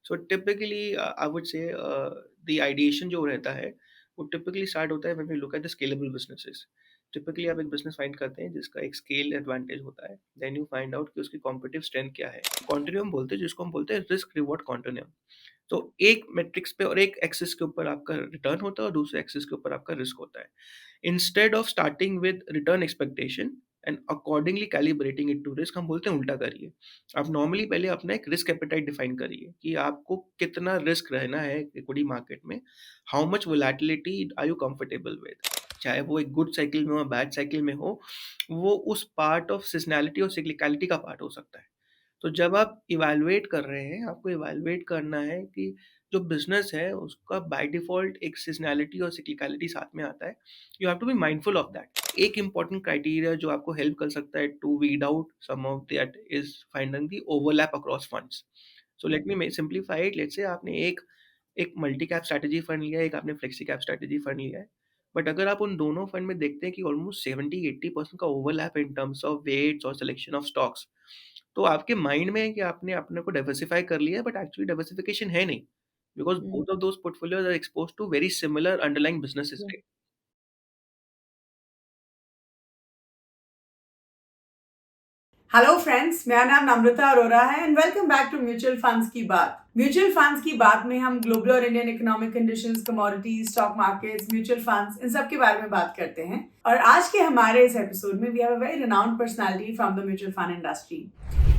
So typically I would say the ideation जो रहता है, वो टिपिकली स्टार्ट होता है when we look at the scalable businesses. Typically आप एक बिज़नेस फाइंड करते हैं जिसका एक स्केल एडवांटेज होता है, देन यू फाइंड आउट कि उसकी कॉम्पिटिटिव स्ट्रेंथ क्या है। कॉन्टिन्यूम बोलते हैं जिसको हम बोलते हैं रिस्क रिवॉर्ड कॉन्टिन्यूम। तो एक मैट्रिक्स पे और एक एक्सिस के ऊपर आपका रिटर्न होता है और दूसरे एक्सिस के ऊपर आपका रिस्क होता है। Instead of starting with return expectation and accordingly calibrating it to risk, हम बोलते हैं उल्टा करिए। आप नॉर्मली पहले अपना एक रिस्क एपेटाइट डिफाइन करिए कि आपको कितना रिस्क रहना है इक्विटी मार्केट में, how much volatility are you comfortable with. चाहे वो एक गुड साइकिल में हो, बैड साइकिल में हो, वो उस पार्ट ऑफ सीजनैलिटी और सिक्लिकलिटी का पार्ट हो सकता है। तो जब आप इवैल्यूएट कर रहे हैं, आपको इवैल्यूएट करना है कि जो बिज़नेस है उसका बाय डिफ़ॉल्ट एक सीज़नैलिटी और सिक्लिकलिटी साथ में आता है। You have to be mindful of that. एक इम्पोर्टेंट क्राइटेरिया जो आपको हेल्प कर सकता है to weed out some of that is finding the overlap across funds. So let me simplify it. Let's say आपने एक एक मल्टी कैप स्ट्रैटेजी फंड लिया है, एक आपने फ्लेक्सी कैप स्ट्रैटेजी फंड लिया है। बट अगर आप उन दोनों फंड में देखते हैं कि ऑलमोस्ट 70-80% का overlap in terms of weights और सिलेक्शन ऑफ स्टॉक्स, तो आपके माइंड में है कि आपने अपने को डाइवर्सिफ़ाई कर लिया है, बट एक्चुअली डाइवर्सिफ़िकेशन है नहीं। Because Mm. Both of those portfolios are exposed to very similar underlying businesses, right? Hello friends, मेरा नाम नम्रता अरोरा है and welcome back to mutual funds की बात। म्यूचुअल फंड्स की बात में हम ग्लोबल और Indian economic conditions, commodities, stock markets, mutual funds, इन सब के बारे में बात करते हैं। और आज के हमारे इस एपिसोड में we have a very renowned personality from the mutual fund industry.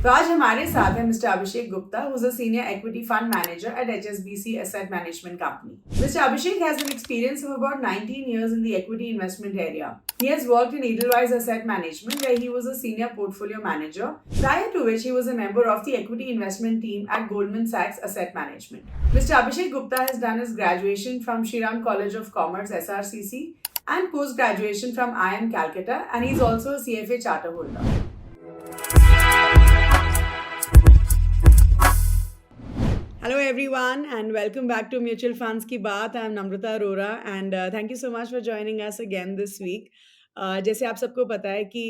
तो आज हमारे साथ है mister Abhishek Gupta, who is a senior equity fund manager at HSBC Asset Management Company. Mr. Abhishek has an experience of about 19 years in the equity investment area. He has worked in Edelweiss Asset Management, where he was a senior portfolio manager, prior to which he was a member of the equity investment team at Goldman Sachs Asset Management. Mr. Abhishek Gupta has done his graduation from Shriram College of Commerce, SRCC, and post-graduation from IIM Calcutta, and he is also a CFA charter holder. Hello everyone and welcome back to Mutual Funds Ki Baat. I am Namrata Arora and thank you so much for joining us again this week. जैसे आप सबको पता है कि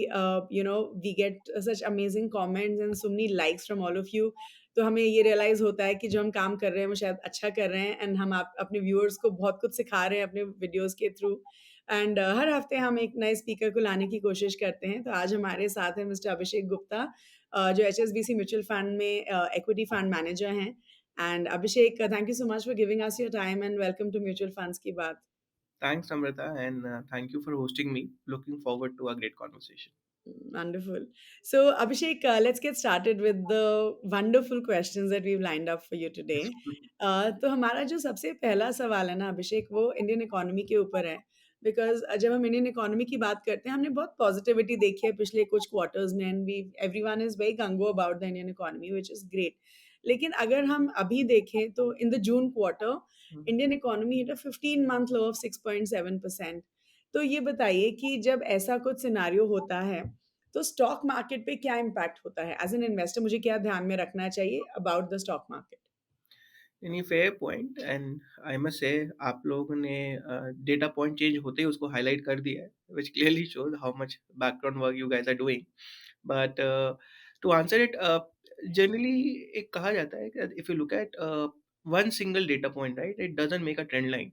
we get such amazing comments and so many likes from all of you, तो हमें ये realise होता है कि जो हम काम कर रहे हैं वो शायद अच्छा कर रहे हैं एंड हम आप अपने व्यूअर्स को बहुत कुछ सिखा रहे हैं अपने वीडियोस के थ्रू। एंड हर हफ्ते हम एक नए स्पीकर को लाने की कोशिश करते हैं। तो आज हमारे साथ है मिस्टर अभिषेक गुप्ता, जो HSBC म्यूचुअल फंड में इक्विटी फंड मैनेजर हैं। And Abhishek, thank you so much for giving us your time and welcome to Mutual Funds Ki Baat. Thanks, Amrita, and thank you for hosting me. Looking forward to a great conversation. Wonderful. So, Abhishek, let's get started with the wonderful questions that we've lined up for you today. तो हमारा जो सबसे पहला सवाल है ना अभिषेक, वो Indian economy के ऊपर है। बिकॉज जब हम इंडियन इकोनॉमी की बात करते हैं, हमने बहुत पॉजिटिविटी देखी है पिछले कुछ क्वार्टर्स में and we everyone is very gung ho about the Indian economy which is great. लेकिन अगर हम अभी देखें तो in the June quarter Indian economy hit a 15 month low of 6.7%। तो ये बताइए कि जब ऐसा कुछ सिनारियो होता है तो स्टॉक मार्केट पे क्या इम्पैक्ट होता है? एज़ एन इन्वेस्टर मुझे क्या ध्यान में रखना चाहिए about the stock market? Any fair point and I must say आप लोगों ने डेटा पॉइंट चेंज होते ही उसको हाईलाइट कर दिया है, which clearly shows how much background work you guys are doing. But to answer it, generally एक कहा जाता है कि if you look at one single data point, right, it doesn't make a trend line.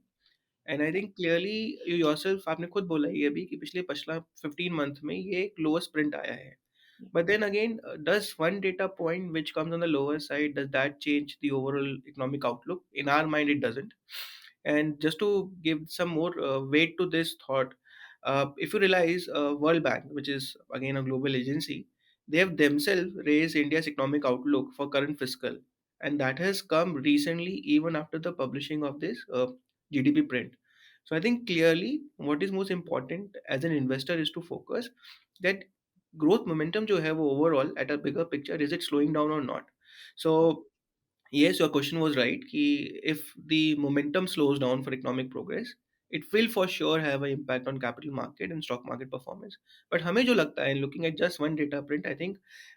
And I think clearly you yourself, आपने खुद बोला ये भी कि पिछले पिछला 15 मंथ में ये एक लोएस्ट प्रिंट आया है। But then again, does one data point which comes on the lower side, does that change the overall economic outlook? In our mind, it doesn't. And just to give some more weight to this thought, if you realize World Bank, which is again a global agency, they have themselves raised India's economic outlook for current fiscal, and that has come recently, even after the publishing of this GDP print. So I think clearly, what is most important as an investor is to focus that growth momentum जो है वो overall at a bigger picture, is it slowing down or not? So yes, your question was right कि if the momentum slows down for economic progress, it will for sure have an impact on capital market and stock market performance. But हमें जो लगता है, looking at just one data print, I think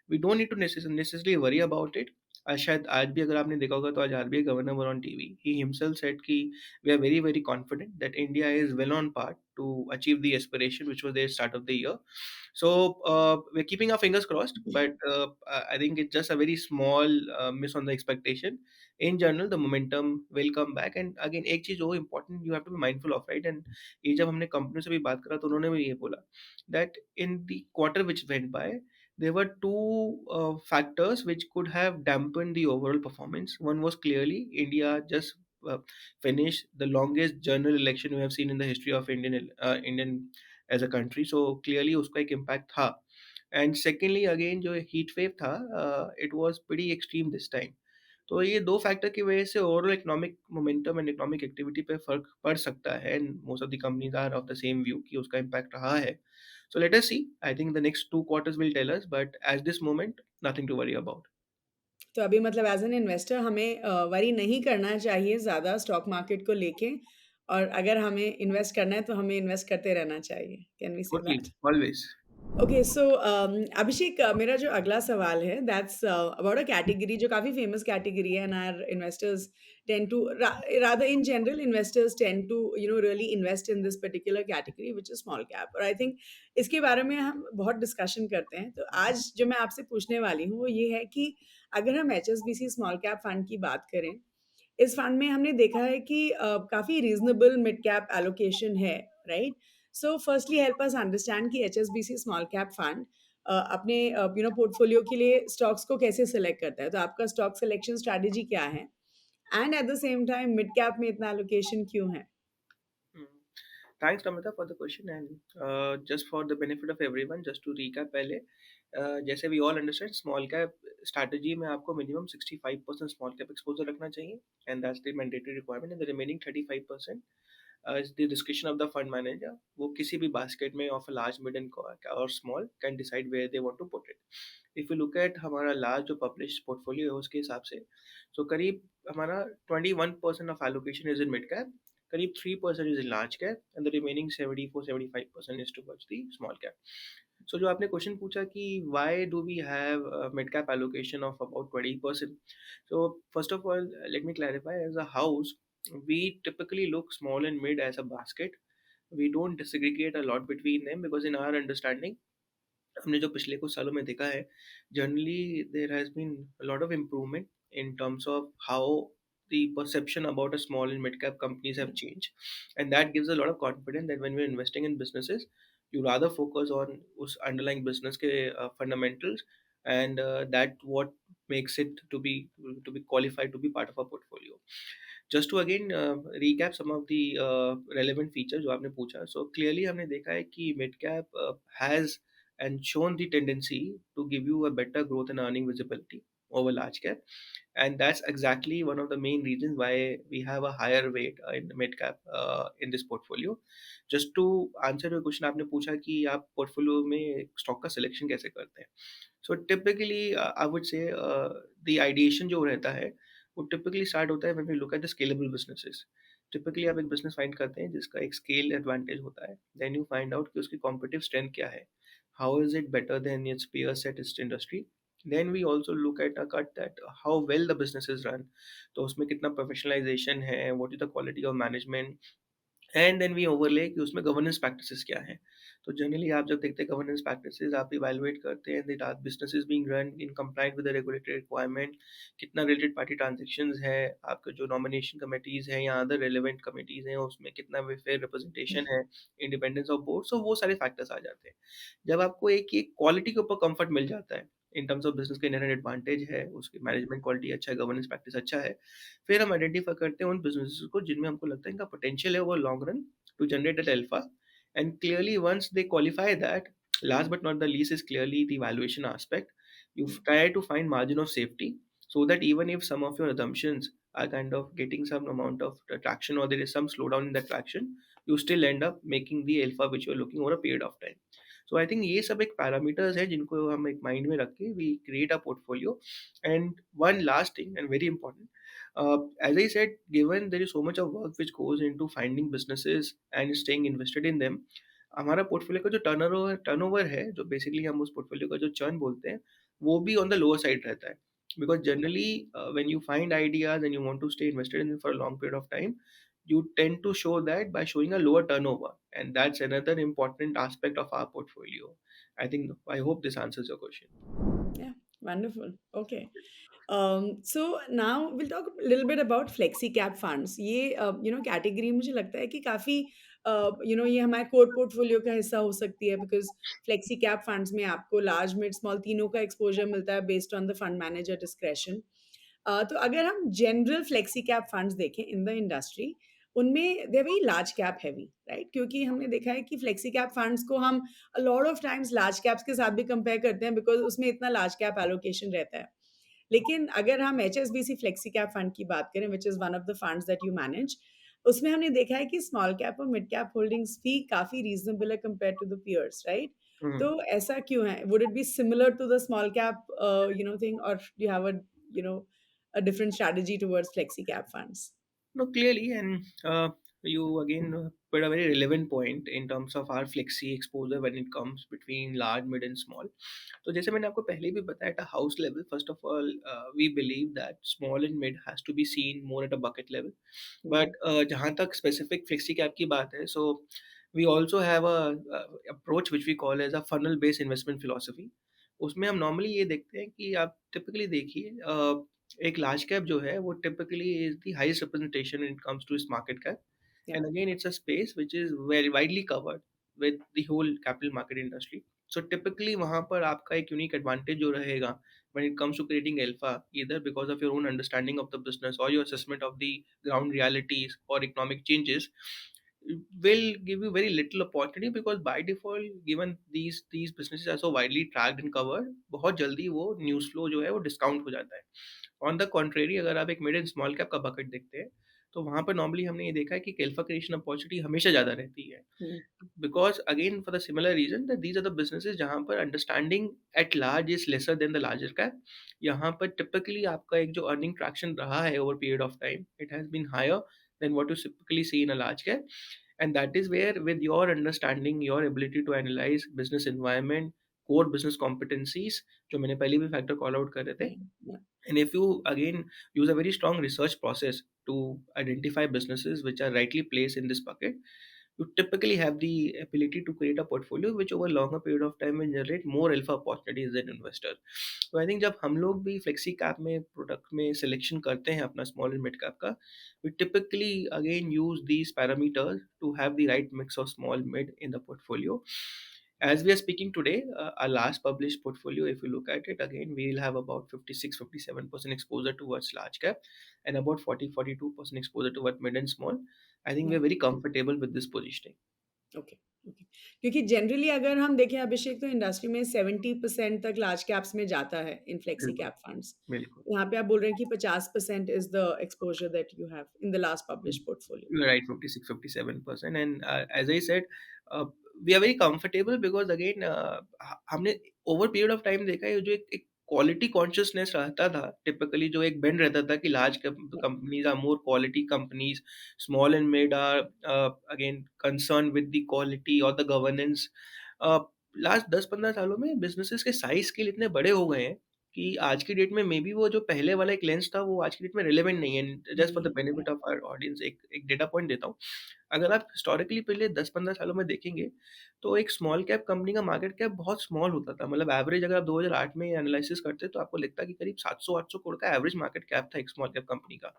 we don't need to necessarily worry about it. शायद आज भी अगर आपने देखा होगा तो आज RBI governor were on TV, he himself said कि we are very very confident that India is well on path to achieve the aspiration which was there start of the year. So we're keeping our fingers crossed, but I think it's just a very small miss on the expectation. In general, the momentum will come back. And again, एक चीज वो important you have to be mindful of, right? And ये जब हमने company से भी बात करा तो उन्होंने भी ये बोला that in the quarter which went by, there were two factors which could have dampened the overall performance. One was clearly India just uh, finished the longest general election we have seen in the history of Indian as a country. So clearly उसका एक impact था. And secondly again जो heat wave था, it was pretty extreme this time. तो ये 2 factor की वजह से overall economic momentum and economic activity पे फ़र्क पड़ सकता है, and most of the companies are of the same view कि उसका इम्पैक्ट रहा है। So let us see, I think the next 2 quarters will tell us, but at this moment nothing to worry about. तो अभी मतलब as an investor हमें worry नहीं करना चाहिए ज़्यादा स्टॉक मार्केट को लेके और अगर हमें इन्वेस्ट करना है तो हमें इन्वेस्ट करते रहना चाहिए। Can we say totally, that? Always. Okay so Abhishek मेरा जो अगला सवाल है दैट्स अबाउट अ कैटेगरी जो काफ़ी फेमस कैटेगरी है and our investors tend to rather in general investors tend to really invest in this particular category which is small cap और I think इसके बारे में हम बहुत डिस्कशन करते हैं तो आज जो मैं आपसे पूछने वाली हूँ वो ये है कि अगर हम एचएसबीसी स्मॉल कैप फंड की बात करें इस फंड में हमने देखा है कि काफ़ी रीज़नेबल मिड कैप एलोकेशन है, right? So firstly help us understand कि एचएसबीसी स्मॉल कैप फंड अपने पोर्टफोलियो के लिए स्टॉक्स को कैसे सेलेक्ट करता है? तो आपका स्टॉक सिलेक्शन स्ट्रैटेजी क्या है? And at the same time mid cap में इतना एलोकेशन क्यों है? Hmm. Thanks Namita for the question, and just for the benefit of everyone, just to recap पहले, जैसे we all understand small cap strategy में आपको मिनिमम 65% स्मॉल कैप एक्सपोज़र रखना चाहिए, and that's the mandatory requirement, and the remaining 35% is the description of the fund manager. वो किसी भी basket में of a large, mid and और small can decide where they want to put it. If you look at हमारा large जो published portfolio है उसके हिसाब से, सो करीब हमारा 21% of allocation is in mid cap, करीब 3% is in large cap, and the remaining 74-75% is towards the small cap. So जो आपने क्वेश्चन पूछा कि why do we have mid cap allocation of about 20%, so first of all, let me clarify. As a house, we typically look small and mid as a basket. We don't disaggregate a lot between them because in our understanding, हमने जो पिछले कुछ सालों में देखा है, generally there has been a lot of improvement in terms of how the perception about a small and mid cap companies have changed, and that gives a lot of confidence that when we're investing in businesses, you rather focus on उस underlying business के fundamentals, and that what makes it to be qualified to be part of a portfolio. Just to again recap some of the relevant features जो आपने पूछा, so clearly हमने देखा है कि mid cap has and shown the tendency to give you a better growth and earning visibility over large cap, and that's exactly one of the main reasons why we have a higher weight in mid cap in this portfolio. Just to answer your question, आपने पूछा कि आप portfolio में stock का selection कैसे करते हैं? So typically I would say the ideation जो रहता है वो typically start होता है when we look at the scalable businesses. Typically आप एक business find करते हैं जिसका एक scale advantage होता है, then you find out कि उसकी competitive strength क्या है, how is it better than its peer set its industry. Then we also look at a cut that how well the business is run, तो उसमें कितना professionalization है, what is the quality of management, and then we overlay कि उसमें governance practices क्या हैं। तो generally आप जब देखते हैं गवर्नेंस प्रैक्टिसेस, आप इवैल्यूएट करते हैं that are business is being run in compliant with the regulatory requirement, कितना रिलेटेड पार्टी ट्रांज़ैक्शंस है, आपका जो नॉमिनेशन कमिटीज़ हैं या अदर रिलेवेंट कमिटीज़ हैं, उसमें कितना वे फेयर रिप्रेजेंटेशन है, इंडिपेंडेंस ऑफ बोर्ड, सो वो सारे फैक्टर्स आ जाते हैं। जब आपको एक ये क्वालिटी के ऊपर कम्फर्ट मिल जाता है, इन टर्म्स ऑफ बिज़नेस का इन्हेरेंट एडवांटेज है, उसकी मैनेजमेंट क्वालिटी अच्छा है, गवर्नेंस प्रैक्टिस अच्छा है, फिर हम आइडेंटिफाई करते हैं उन बिज़नेसेस को जिनमें हमको लगता है इनका पोटेंशियल है over long run to generate that alpha. And clearly, once they qualify that, last but not the least is clearly the valuation aspect. You try to find margin of safety so that even if some of your assumptions are kind of getting some amount of traction or there is some slowdown in that traction, you still end up making the alpha which you're looking over a period of time. So I think ये सब एक parameters है जिनको हम एक mind में रख के we create a portfolio. And one last thing and very important, as I said, given there is so much of work which goes into finding businesses and staying invested in them, हमारा portfolio का जो turnover है, जो basically हम उस portfolio का जो churn बोलते हैं, वो भी ऑन द लोअर साइड रहता है। Because generally when you find ideas and you want to stay invested in for a long period of time, you tend to show that by showing a lower turnover, and that's another important aspect of our portfolio. I hope this answers your question. Yeah, wonderful. Okay. So now we'll talk a little bit about flexi cap funds. ये category मुझे लगता है कि काफ़ी ये हमारे core portfolio का हिस्सा हो सकती है, बिकॉज़ फ्लेक्सी कैप फंड्स में आपको लार्ज, मिड, स्मॉल तीनों का एक्सपोज़र मिलता है based on the fund manager discretion. तो अगर हम जनरल फ्लेक्सी कैप फंड्स देखें इन द इंडस्ट्री, उनमें they are very large cap heavy, right? क्योंकि हमने देखा है कि फ्लेक्सी कैप फंड्स को हम अ lot of times large caps के साथ भी कंपेयर करते हैं, बिकॉज़ उसमें इतना लार्ज कैप एलोकेशन रहता है। लेकिन अगर हम एचएसबीसी फ्लेक्सी कैप फंड की बात करें, which is one of the funds that you manage, उसमें हमने देखा है कि स्मॉल कैप और मिड कैप होल्डिंग्स भी काफ़ी रीज़नेबल है compared to the peers, right? Hmm. तो ऐसा क्यों है? Would it be similar to the small cap thing, और you have you know a different strategy towards flexi cap funds? No, clearly, and you again put a very relevant point in terms of our flexi exposure when it comes between large, mid, and small. तो जैसे मैंने आपको पहले भी बताया था, house level first of all we believe that small and mid has to be seen more at a bucket level. Yeah, but जहाँ तक स्पेसिफिक फ्लेक्सी कैप की बात है, so we also have a approach which we call as a funnel based investment philosophy. उसमें हम normally ये देखते हैं कि आप टिपिकली देखिए, एक लार्ज कैप जो है वो typically is the highest representation when it comes to इस market cap. yeah, And again, it's a space which is very widely covered with the whole capital market industry. So typically वहाँ पर आपका एक unique advantage जो रहेगा when it comes to creating alpha, either because of your own understanding of the business or your assessment of the ground realities or economic changes, will give you very little opportunity, because by default, given these businesses are so widely tracked and covered, बहुत जल्दी वो news flow जो है वो discount हो जाता है. On the contrary, अगर आप एक मिड एंड स्मॉल कैप का बकेट देखते हैं, तो वहाँ पर नॉर्मली हमने ये देखा है कि अल्फा क्रिएशन अपॉर्चुनिटी हमेशा ज़्यादा रहती है. mm, because again for the similar reason that these are the businesses जहाँ पर understanding at large is lesser than the larger cap. यहाँ पर टिपिकली आपका एक जो अर्निंग ट्रैक्शन रहा है over period of time, it has been higher than what you typically see in a large cap. And that is where, with your understanding, your ability to analyze business environment, core business competencies, जो मैंने पहले भी factor call out कर रहे थे, yeah, yeah, and if you again use a very strong research process to identify businesses which are rightly placed in this bucket, you typically have the ability to create a portfolio which over longer period of time will generate more alpha opportunities than investor. तो I think जब हम लोग भी flexi cap में product में selection करते हैं अपना स्मॉल एंड मिड कैप का, we typically again use these parameters to have the right mix of small mid in the portfolio. As we are speaking today, our last published portfolio, if you look at it again, we will have about 56-57% exposure towards large cap and about 40-42% exposure towards mid and small. I think we yeah. are very comfortable with this positioning. Okay, okay. क्योंकि generally अगर हम देखें अभिषेक, तो industry में 70% तक large caps में जाता है इन फ्लेक्सी बिल्कुल, कैप फंड्स। बिल्कुल. यहाँ पे आप बोल रहे हैं कि 50% is the exposure that you have in the last published portfolio. You're right, 56-57%. And as I said, we are very comfortable because again, हमने over period of time देखा है, जो एक क्वालिटी कॉन्शियसनेस रहता था, टिपिकली जो एक बेंड रहता था कि लार्ज या, companies are more quality companies, small and mid are again concern with the quality और द गवर्नेंस. लास्ट 10-15 सालों में बिजनेसेस के साइज स्केल इतने बड़े हो गए हैं कि आज की डेट में मे बी वो जो पहले वाला एक लेंस था वो आज की डेट में रिलेवेंट नहीं है. जस्ट फॉर नहीं द है। बेनिफिट ऑफ आवर ऑडियंस एक एक डेटा पॉइंट देता हूँ. अगर आप हिस्टोरिकली पिछले 10-15 सालों में देखेंगे, तो एक स्मॉल कैप कंपनी का मार्केट कैप बहुत स्मॉल होता था. मतलब एवरेज अगर आप 2008 में एनालिसिस करते तो आपको लगता है कि करीब 700-800 करोड़ का एवरेज मार्केट कैप था एक स्मॉल कैप कंपनी का.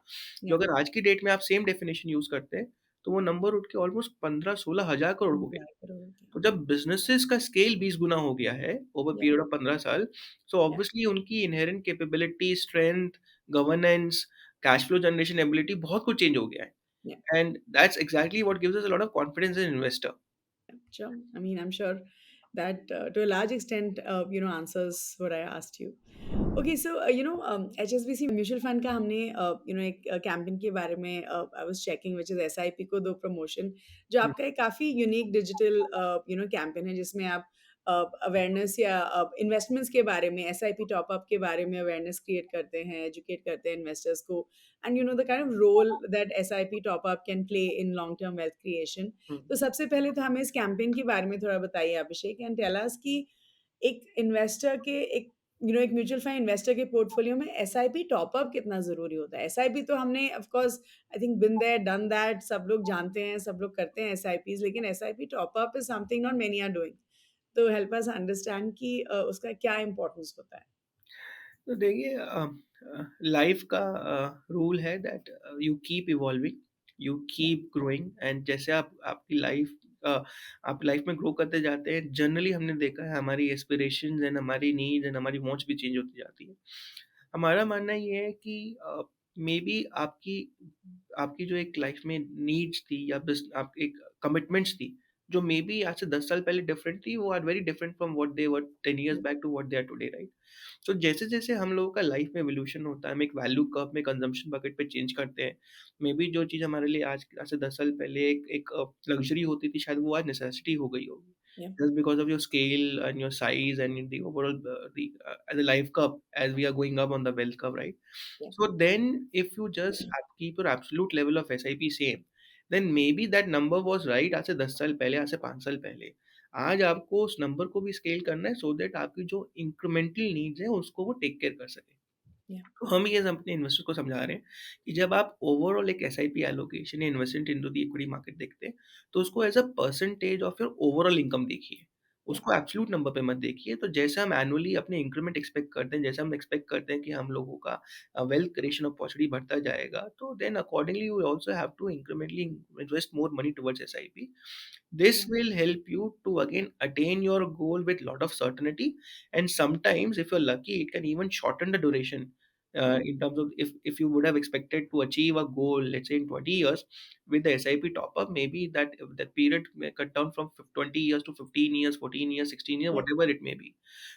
जो या, अगर आज की डेट में आप सेम डेफिनिशन यूज़ करते हैं, तो वो नंबर उठ के ऑलमोस्ट 15-16 हज़ार करोड़ हो गया. 10,000 करोड़ के। तो जब बिज़नेसेस का स्केल 20 गुना हो गया है ओवर या, पीरियड ऑफ 15 साल, सो या, ऑब्वियसली उनकी inherent capability, strength, governance, cash flow generation ability बहुत कुछ चेंज हो गया है. या। And that's exactly what gives us a lot of confidence in investor. Sure. I mean, I'm sure that to a large extent, answers what I asked you. Okay, so HSBC mutual fund का हमने एक campaign के बारे में I was checking, which is SIP को दो promotion, जो हुँ, आपका एक काफ़ी यूनिक डिजिटल कैंपेन है, जिसमें आप अवेयरनेस या इन्वेस्टमेंट्स के बारे में, एसआईपी टॉप अप के बारे में अवेयरनेस क्रिएट करते हैं, एजुकेट करते हैं इन्वेस्टर्स को, and the kind of role that SIP top up can play in long term wealth creation. Hmm, तो सबसे पहले तो हमें इस कैंपेन के बारे में थोड़ा बताइए अभिषेक, एंड टेल अस कि एक इन्वेस्टर के एक एक म्यूचुअल फंड इन्वेस्टर के पोर्टफोलियो में एसआईपी टॉप अप कितना ज़रूरी होता है? एसआईपी तो हमने of course I think been there done that, सब लोग जानते हैं, सब लोग करते हैं एसआईपीज़, लेकिन SIP top up is something not many are doing. तो हेल्प अस अंडरस्टैंड कि उसका क्या इम्पोर्टेंस होता है? तो देखिए लाइफ का रूल है that you keep evolving, you या, कीप ग्रोइंग एंड जैसे आप लाइफ में ग्रो करते जाते हैं, जनरली हमने देखा है हमारी एस्पिरेशंस एंड हमारी नीड्स एंड हमारी वांट्स भी चेंज होती जाती है। हमारा मानना ये है कि मे बी आपकी आपकी जो एक लाइफ में नीड्स थी या बस आप एक कमिटमेंट्स थी, जो मे बी आज से 10 साल पहले डिफरेंट थी, वो are very different from what they were 10 years या, back to what they are today, right? So जैसे-जैसे हम लोगों का लाइफ में इवोल्यूशन होता है, हम एक वैल्यू कर्व में कंजम्पशन बकेट पे चेंज करते हैं। मे बी जो चीज़ हमारे लिए आज से 10 साल पहले एक एक लग्ज़री होती थी, शायद वो आज नेसेसिटी हो गई होगी। या, Just because of your scale and your size and the overall the life curve as we are going up on the wealth curve, right? या, So then, if you just keep your absolute level of SIP same, then maybe that number was right आज से 10 साल पहले, आज से 5 साल पहले। आज आपको उस नंबर को भी स्केल करना है सो दैट आपकी जो इंक्रीमेंटल नीड्स हैं उसको वो टेक केयर कर सके। या, तो हम ये अपने इन्वेस्टर को समझा रहे हैं कि जब आप ओवरऑल एक एसआईपी एलोकेशन या investment into the equity market देखते हैं, तो उसको as a percentage of your overall income देखिए। या, उसको एब्सोल्यूट नंबर पे मत देखिए। तो जैसे हम एनुअली अपने इंक्रीमेंट एक्सपेक्ट करते हैं, जैसे हम एक्सपेक्ट करते हैं कि हम लोगों का वेल्थ क्रिएशन अपॉर्चुनिटी बढ़ता जाएगा, तो then accordingly you also have to incrementally invest more money towards SIP. This yeah, will help you to again attain your goal with lot of certainty, and sometimes if you're lucky it can even shorten the duration या, in terms of if you would have expected to achieve a goal, let's say in 20 years, with the SIP top up, maybe that period may cut down from 20 years to 15 years, 14 years, 16 years, या, whatever it may be.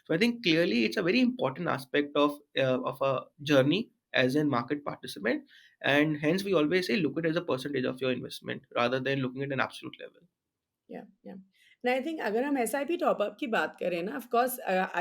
So I think clearly it's a very important aspect of a journey as a market participant, and hence we always say look at it as a percentage of your investment rather than looking at an absolute level. या। नहीं, I think अगर हम SIP top up की बात करें ना, of course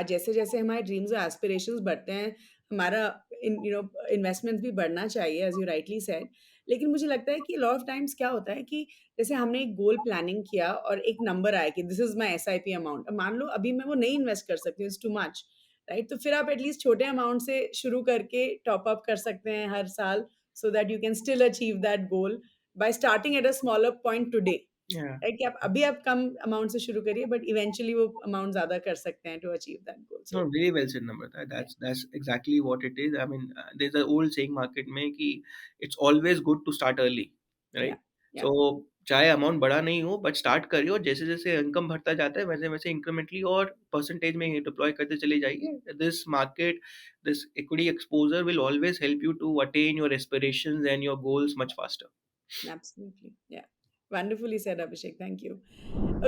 जैसे-जैसे हमारे ड्रीम्स और एस्पिरेशंस बढ़ते हैं, हमारा इन्वेस्टमेंट्स भी बढ़ना चाहिए एज़ यू राइटली सेड। लेकिन मुझे लगता है कि लॉट ऑफ टाइम्स क्या होता है कि जैसे हमने एक गोल प्लानिंग किया और एक नंबर आया कि this is my SIP amount. अब मान लो अभी मैं वो नहीं इन्वेस्ट कर सकती हूँ, इट्स टू मच, राइट? तो फिर आप एटलीस्ट छोटे अमाउंट से शुरू करके टॉप अप कर सकते हैं हर साल, so that you can still achieve that goal by starting at a smaller point today. Yeah. Right, कि आप कम अमाउंट से शुरू करिए बट इवेंचुअली वो अमाउंट ज़्यादा कर सकते हैं to achieve that goal. No, so very well said, Namrata. या, That's exactly what it is. I mean, there's an old saying market में कि it's always good to start early, या, right? या, So चाहे अमाउंट बड़ा नहीं हो but start करिए और जैसे-जैसे इनकम बढ़ता जाता है वैसे-वैसे इंक्रीमेंटली और परसेंटेज में डिप्लॉय करते चले जाइए। This equity exposure will always help you to attain your aspirations and your goals much faster. Absolutely, yeah. Wonderfully said Abhishek, thank you.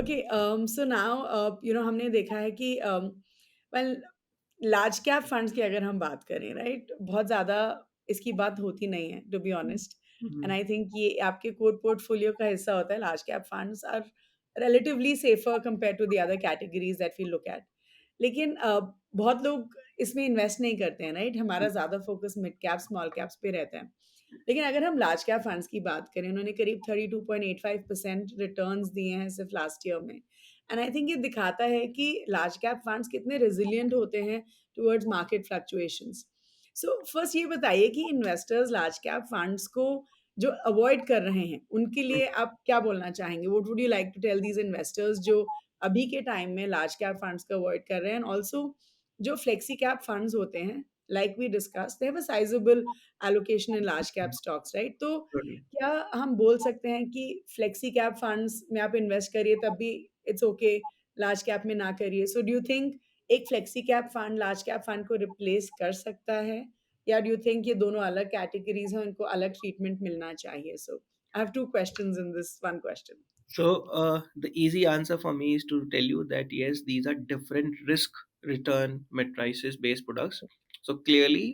Okay, so now हमने देखा है कि वेल लार्ज कैप फंड्स की अगर हम बात करें, राइट, बहुत ज़्यादा इसकी बात होती नहीं है to be honest. And hmm, I think ये आपके कोर पोर्टफोलियो का हिस्सा होता है। Large cap funds are relatively safer compare to the other categories that we look at. लेकिन बहुत लोग इसमें इन्वेस्ट नहीं करते हैं, राइट? हमारा ज़्यादा focus mid cap small caps पे रहता है। लेकिन अगर हम लार्ज कैप फंड्स की बात करें, उन्होंने करीब 32.85% रिटर्न्स दिए हैं सिर्फ लास्ट ईयर में। एंड आई थिंक ये दिखाता है कि लार्ज कैप फंड्स कितने रेजिलिएंट होते हैं towards market fluctuations. So first ये बताइए कि इन्वेस्टर्स लार्ज कैप फंड्स को जो अवॉइड कर रहे हैं, उनके हुँ। लिए आप क्या बोलना चाहेंगे? What would you like to tell these investors जो अभी के टाइम में लार्ज कैप फंड्स को अवॉइड कर रहे हैं? एंड आल्सो जो फ्लेक्सी कैप फंड्स होते हैं, like we discussed, they have a sizeable allocation in large cap stocks, right? तो टोटली। क्या हम बोल सकते हैं कि फ्लेक्सी कैप फंड्स में आप इन्वेस्ट करिए तब भी इट्स ओके, लार्ज कैप में ना करिए? सो डू यू थिंक एक flexi cap fund large cap fund को रिप्लेस कर सकता है? या डू यू थिंक ये दोनों अलग कैटेगरीज़ हैं, उनको अलग ट्रीटमेंट मिलना चाहिए? So I have 2 questions in this one question. So, the easy answer for me is to tell you that yes, these are different risk return matrices based products. So clearly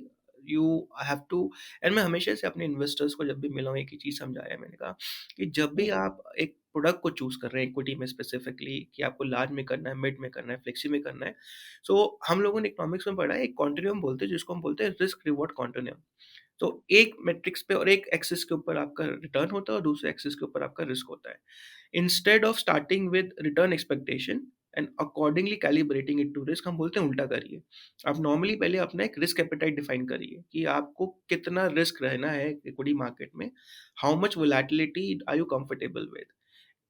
you have to, and मैं हमेशा से अपने investors को जब भी मिला हूँ एक ही चीज़ समझाया है मैंने कहा कि जब भी Yeah, आप एक प्रोडक्ट को चूज़ कर रहे हैं इक्विटी में स्पेसिफिकली कि आपको लार्ज में करना है, मिड में करना है, फ्लेक्सी में करना है। सो हम लोगों ने इकोनॉमिक्स में पढ़ा है एक कॉन्टिन्यूम बोलते हैं जिसको हम बोलते हैं रिस्क रिवॉर्ड कॉन्टिन्यूम। तो yeah, एक मैट्रिक्स पे और एक एक्सिस के ऊपर आपका रिटर्न होता है और दूसरे एक्सिस के ऊपर आपका रिस्क होता है। Instead of starting with return expectation and accordingly calibrating it to risk, हम बोलते हैं उल्टा करिए। आप नॉर्मली पहले अपना एक रिस्क एपेटाइट डिफाइन करिए कि आपको कितना रिस्क रहना है इक्विटी मार्केट में, how much volatility are you comfortable with.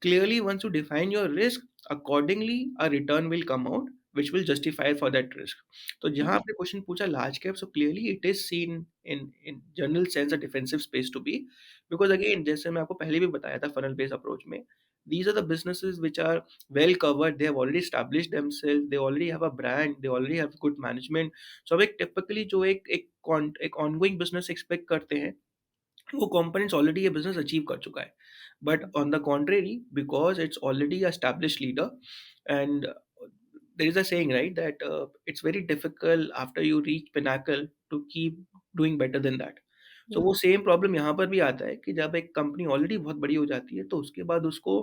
clearly once you define your risk, accordingly a return will come out which will justify for that risk. तो जहाँ Okay. आपने क्वेश्चन पूछा large cap, so clearly it is seen in general sense a defensive space to be, because again जैसे मैं आपको पहले भी बताया था फनल बेस्ड अप्रोच में, these are the businesses which are well covered, they have already established themselves, they already have a brand, they already have good management. So अब एक typically जो एक ongoing business expect करते हैं, वो components already ये business achieve कर चुका है। But on the contrary, because it's already a established leader and there is a saying, right, that it's very difficult after you reach pinnacle to keep doing better than that. So Yeah. वो same problem यहाँ पर भी आता है कि जब एक company already बहुत बड़ी हो जाती है, तो उसके बाद उसको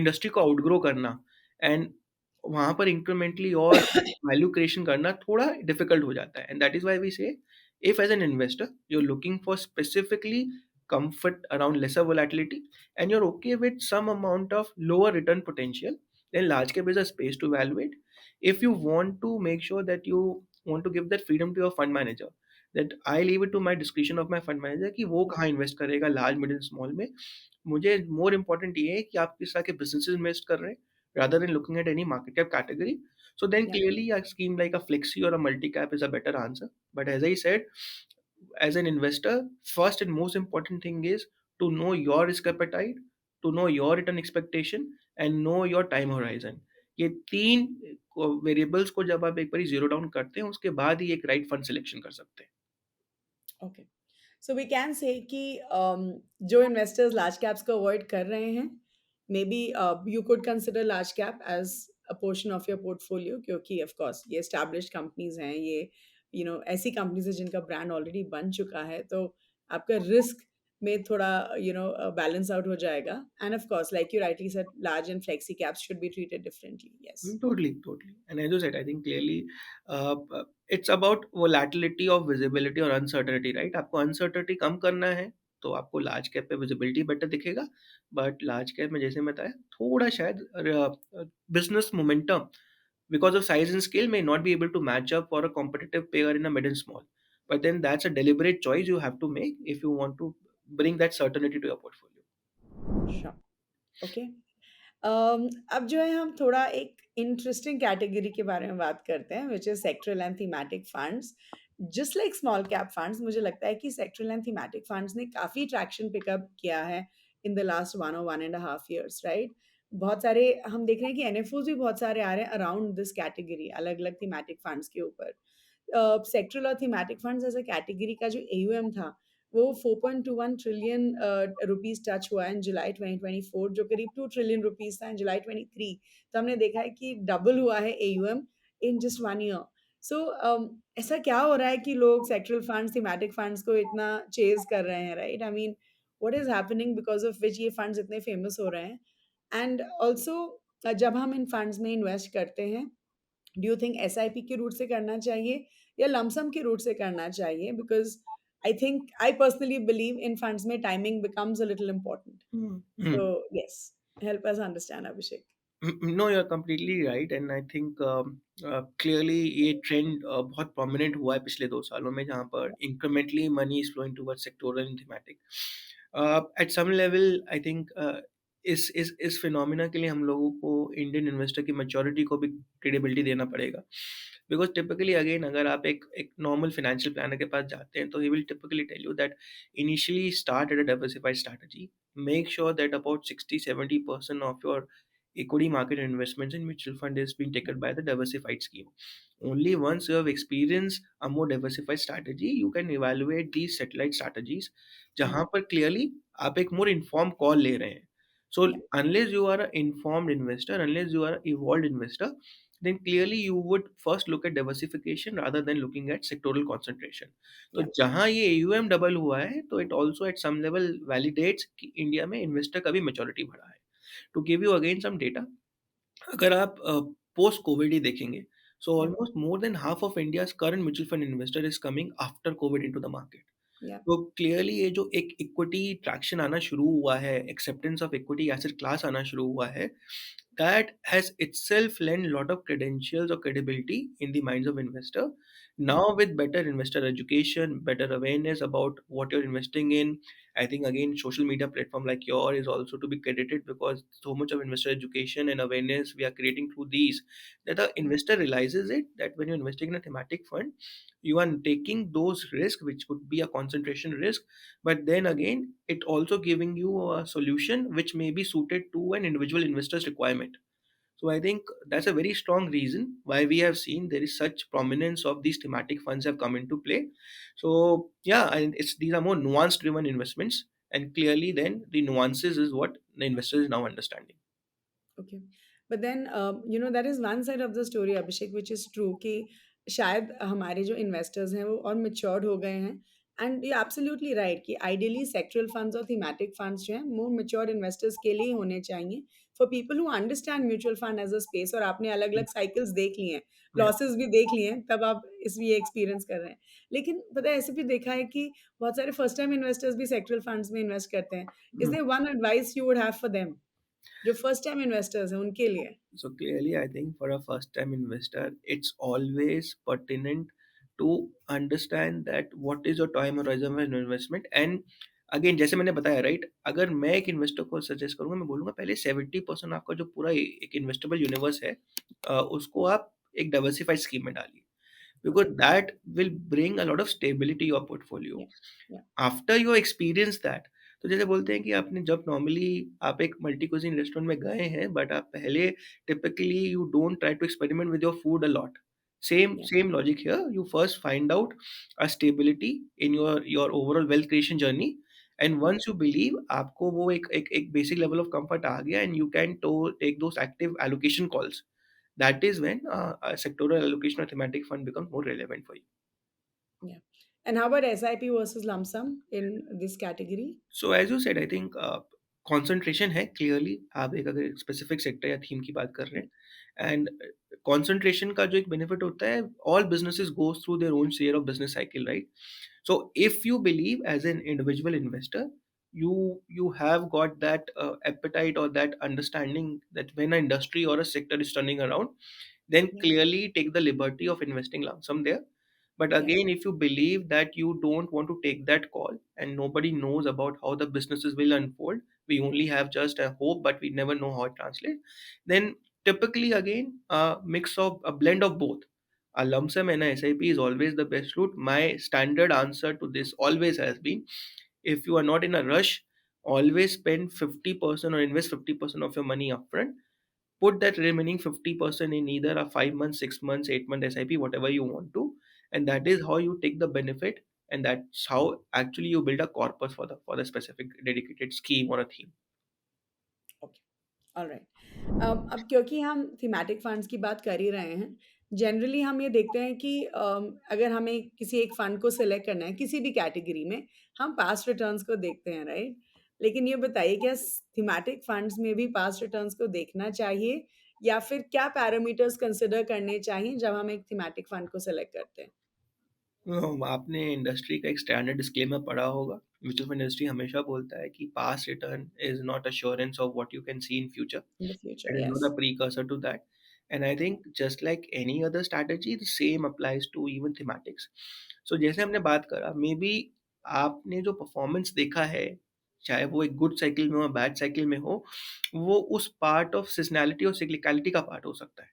इंडस्ट्री को आउटग्रो करना एंड वहाँ पर इंक्रीमेंटली और वैल्यू क्रिएशन करना थोड़ा डिफिकल्ट हो जाता है, and that is why we say if as an investor you're looking for specifically comfort around lesser volatility and you're okay with some amount of lower return potential, then large cap is a space to evaluate. If you want to make sure that you want to give that freedom to your fund manager, that I leave it to my discretion of my fund manager कि वो कहाँ invest करेगा large middle small में। मुझे more important ये है कि आप किस तरह के बिजनेसेस इन्वेस्ट कर रहे हैं rather than looking at any market cap category. So then Yeah. clearly a scheme like a flexi or a multi cap is a better answer. But as I said, as an investor, first and most important thing is to know your risk appetite, to know your return expectation and know your time horizon. ये 3 variables को जब आप एक बारी zero down करते हैं, उसके बाद ही एक राइट फंड सिलेक्शन कर सकते हैं। Okay, so we can say कि जो इन्वेस्टर्स लार्ज कैप्स को अवॉइड कर रहे हैं, maybe you could consider large cap as a portion of your portfolio, क्योंकि ऑफ कोर्स ये एस्टैब्लिश्ड कंपनीज हैं, ये ऐसी कंपनीज है जिनका ब्रांड ऑलरेडी बन चुका है, तो आपका रिस्क में थोड़ा बैलेंस आउट हो जाएगा। End of course like you rightly said, large and flexi caps should be treated differently. Yes. Totally, totally. And as you said, I think clearly it's about volatility of visibility और uncertainty, right? आपको uncertainty कम करना है, तो आपको large cap पे visibility better दिखेगा, but large cap में जैसे मैं बताया थोड़ा शायद business momentum because of size and scale may not be able to match up for a competitive player in a mid and small. But then that's a deliberate choice you have to make if you want to bring that certainty to your portfolio. Sure. Okay. अब जो है हम थोड़ा एक interesting category के बारे में बात करते हैं, which is sectoral and thematic funds. Just like small cap funds, मुझे लगता है कि सेक्टरल एंड थीमेटिक फंड्स ने काफ़ी ट्रैक्शन पिकअप किया है इन द लास्ट 1 और 1.5 ईयर्स, राइट? बहुत सारे हम देख रहे हैं कि एनएफओज भी बहुत सारे आ रहे हैं अराउंड दिस कैटेगरी, अलग अलग थीमेटिक फंड्स के ऊपर। सेक्टरल और thematic funds as a category का जो एयूएम था, वो 4.21 ट्रिलियन रुपीस टच हुआ है इन जुलाई 2024, जो करीब 2 ट्रिलियन रुपीस था इन जुलाई 23। तो हमने देखा है कि डबल हुआ है एयूएम इन जस्ट 1 ईयर। सो ऐसा क्या हो रहा है कि लोग सेक्टरल फंड्स, थीमेटिक फंड्स को इतना चेज़ कर रहे हैं, right? I mean what is happening because of which ये फंड्स इतने फेमस हो रहे हैं? एंड आल्सो जब हम इन फंड्स में इन्वेस्ट करते हैं, डू यू थिंक एसआईपी के रूट से करना चाहिए या लमसम के रूट से करना चाहिए? Because I personally believe in funds में timing becomes a little important. Hmm. So yes, help us understand Abhishek. No, you're completely right and I think clearly ये ट्रेंड बहुत प्रोमिनेंट हुआ है पिछले 2 सालों में जहाँ पर incrementally money is flowing towards sectoral and thematic. At some level I think इस फिनोमिना के लिए हम लोगों को इंडियन इन्वेस्टर की मैच्योरिटी को भी क्रेडिबिलिटी देना पड़ेगा। बिकॉज़ टिपिकली अगेन अगर आप एक नॉर्मल फाइनेंशियल प्लानर के पास जाते हैं तो he will typically tell you that initially start at a diversified strategy, make sure that about 60-70% ऑफ योर equity market investments in mutual fund is being taken by the diversified scheme. Only once you have experienced a more diversified strategy, you can evaluate these satellite strategies, जहाँ पर clearly आप एक more informed call ले रहे हैं. So या unless you are an informed investor, unless you are an evolved investor, then clearly you would first look at diversification rather than looking at sectoral concentration. तो या जहाँ ये AUM डबल हुआ है, तो it also at some level validates कि India में investor का भी मैच्योरिटी बढ़ा है। To give you again some data, अगर आप पोस्ट कोविड ही देखेंगे, so yeah almost more than half of India's current mutual fund investor is coming after covid into the market. Yeah तो क्लियरली ये जो एक इक्विटी ट्रैक्शन आना शुरू हुआ है, acceptance of equity asset class आना शुरू हुआ है, that has itself lent lot of credentials or credibility in the minds of investor. या Now with better investor education, better awareness about what you're investing in, I think again, social media platform like your is also to be credited because so much of investor education and awareness we are creating through these, that the Yeah. investor realizes it that when you're investing in a thematic fund, you are taking those risks, which could be a concentration risk, but then again, it also giving you a solution which may be suited to an individual investor's requirement. So I think that's a very strong reason why we have seen there is such prominence of these thematic funds have come into play. So yeah, and it's these are more nuance driven investments, and clearly then the nuances is what the investor is now understanding. Okay but then that is one side of the story Abhishek which is true कि शायद हमारे जो investors हैं वो और matured हो गए हैं एंड यू एब्सोल्युटली राइट कि आइडियली सेक्टरल फंड्स और थीमेटिक फंड्स जो हैं मोर मेच्योर्ड इन्वेस्टर्स के लिए होने चाहिए for people who understand mutual fund as a space और आपने अलग अलग साइकिल्स देख लिए हैं Yeah. लॉसेस भी देख लिए हैं तब आप इस ये एक्सपीरियंस कर रहे हैं लेकिन पता है ऐसे भी देखा है कि बहुत सारे फर्स्ट टाइम इन्वेस्टर्स भी सेक्टरल फंड्स में इन्वेस्ट करते हैं is there one advice you would have for them जो फर्स्ट टाइम इन्वेस्टर्स हैं उनके लिए। So clearly, I think for a first-time investor, it's always pertinent to understand that what is your time horizon of investment. And again, जैसे मैंने बताया right, अगर मैं एक इन्वेस्टर को सजेस्ट करूंगा, मैं बोलूंगा पहले 70% आपका जो पूरा एक इन्वेस्टेबल यूनिवर्स है, उसको आप एक डाइवर्सिफाइड स्कीम में डालिए, okay, because that will bring a lot of stability to your portfolio. या, या, आफ्टर यू एक्सपीरियंस दैट, तो जैसे बोलते हैं कि आपने जब नॉर्मली आप एक मल्टी कुज़ीन रेस्टोरेंट में गए हैं, बट आप पहले typically you don't try to experiment with your food a lot. Same yeah, same logic here, you first find out a stability in your overall wealth creation journey, and yeah, once you believe आपको वो एक basic level of comfort आ गया and you can to take those active allocation calls, that is when sectoral allocation और thematic fund becomes more relevant for you. Yeah. And how about SIP versus lump sum in this category? So as you said, I think concentration है clearly, आप एक अगर specific sector या theme की बात कर रहे हैं, एंड कंसंट्रेशन का जो एक बेनिफिट होता है, all businesses goes through their own share of business cycle, right? So if you believe as an individual investor, you have got that appetite or that understanding that when an industry or a sector is turning around, then या, clearly take the liberty of investing lump sum there. But या, again, if you believe that you don't want to take that call and nobody knows about how the businesses will unfold, we only have just a hope, but we never know how it translates, then typically again, a mix of a blend of both. A lump sum and a SIP is always the best route. My standard answer to this always has been, if you are not in a rush, always spend 50% or invest 50% of your money upfront. Put that remaining 50% in either a 5 months, 6 months, 8 month SIP, whatever you want to, and that is how you take the benefit, and that's how actually you build a corpus for the specific dedicated scheme or a theme. Okay, alright. अब क्योंकि हम thematic funds की बात कर ही रहे हैं, generally हम ये देखते हैं कि अगर हमें किसी एक फंड को सिलेक्ट करना है, किसी भी कैटेगरी में, हम पास्ट रिटर्न्स को देखते हैं, राइट? लेकिन ये बताइए क्या थीमेटिक फंड्स में भी पास्ट रिटर्न्स को देखना चाहिए या फिर क्या पैरामीटर्स कंसिडर करने चाहिए जब हम एक थीमेटिक फंड को सिलेक्ट करते हैं? आपने इंडस्ट्री का एक स्टैंडर्ड डिस्क्लेमर पढ़ा होगा। म्यूचुअल फंड इंडस्ट्री हमेशा बोलता है कि past return is not assurance of what you can see in future. In the future, It is not yes. a precursor to that. And I think just like any other strategy, the same applies to even thematics. So जैसे हमने बात करा, may be आपने जो performance देखा है, चाहे वो एक गुड साइकिल में हो, बैड साइकिल में हो, वो उस पार्ट ऑफ सीज़नैलिटी और साइक्लिकैलिटी का पार्ट हो सकता है।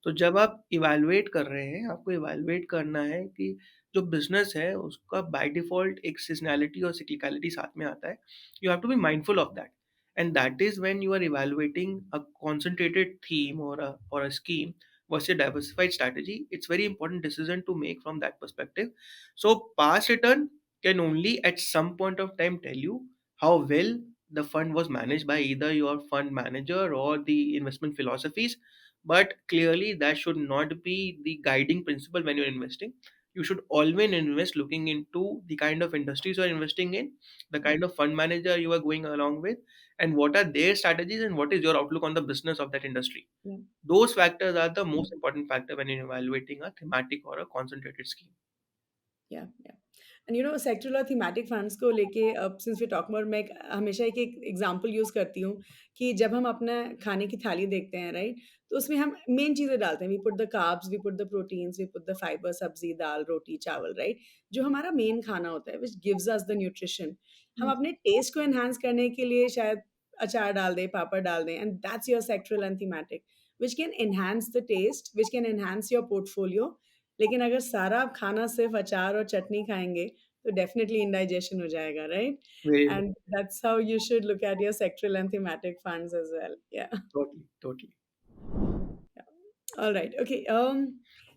तो जब आप इवैल्यूएट कर रहे हैं, आपको इवैल्यूएट करना है कि जो बिज़नेस है, उसका बाय डिफ़ॉल्ट एक सीज़नैलिटी और साइक्लिकैलिटी साथ में आता है। You have to be mindful of that, and that is when you are evaluating a concentrated theme or a scheme versus diversified strategy. It's very important decision to make from that perspective. So past return can only at some point of time tell you how well the fund was managed by either your fund manager or the investment philosophies, but clearly that should not be the guiding principle when you're investing. You should always invest looking into the kind of industries you're investing in, the kind of fund manager you are going along with, and what are their strategies and what is your outlook on the business of that industry. या, Those factors are the most important factor when you're evaluating a thematic or a concentrated scheme. या, या। And sectoral और thematic funds को लेके अब since we talk about, मैं हमेशा एक एक एग्जांपल यूज़ करती हूँ कि जब हम अपना खाने की थाली देखते हैं, राइट? तो उसमें हम मेन चीज़ें डालते हैं। We put the carbs, we put the proteins, we put the fibre, सब्ज़ी, दाल, रोटी, चावल, राइट? जो हमारा मेन खाना होता है, which gives us the nutrition. हम अपने टेस्ट को एनहांस करने के लिए शायद अचार डाल दें, पापड़ डाल दें, and that's your sectoral and thematic, which can enhance the taste, which can enhance your portfolio. लेकिन अगर सारा आप खाना सिर्फ़ अचार और चटनी खाएँगे, तो डेफ़िनिटली इंडाइजेशन हो जाएगा, राइट? Very good. And that's how you should look at your sectoral and thematic funds as well. Yeah. Totally, totally. Alright, okay,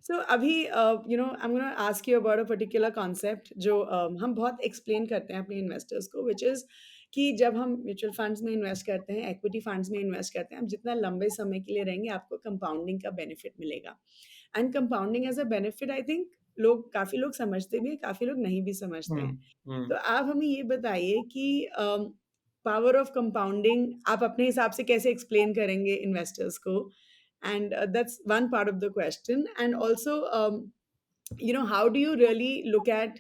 so अभी I am gonna ask you about a particular concept जो हम बहुत explain करते हैं अपने investors को, which is कि जब हम म्यूचुअल फंड्स में इन्वेस्ट करते हैं, इक्विटी फंड्स में इन्वेस्ट करते हैं, आप जितना लंबे समय के लिए रहेंगे, आपको कंपाउंडिंग का बेनिफिट मिलेगा। And compounding as a benefit, I think काफ़ी लोग समझते भी हैं, काफ़ी लोग नहीं भी समझते हुँ, हैं। तो हुँ। आप हमें ये बताइए कि पावर ऑफ कंपाउंडिंग आप अपने हिसाब से कैसे एक्सप्लेन करेंगे इन्वेस्टर्स को? And that's one part of the question. And also, how do you really look at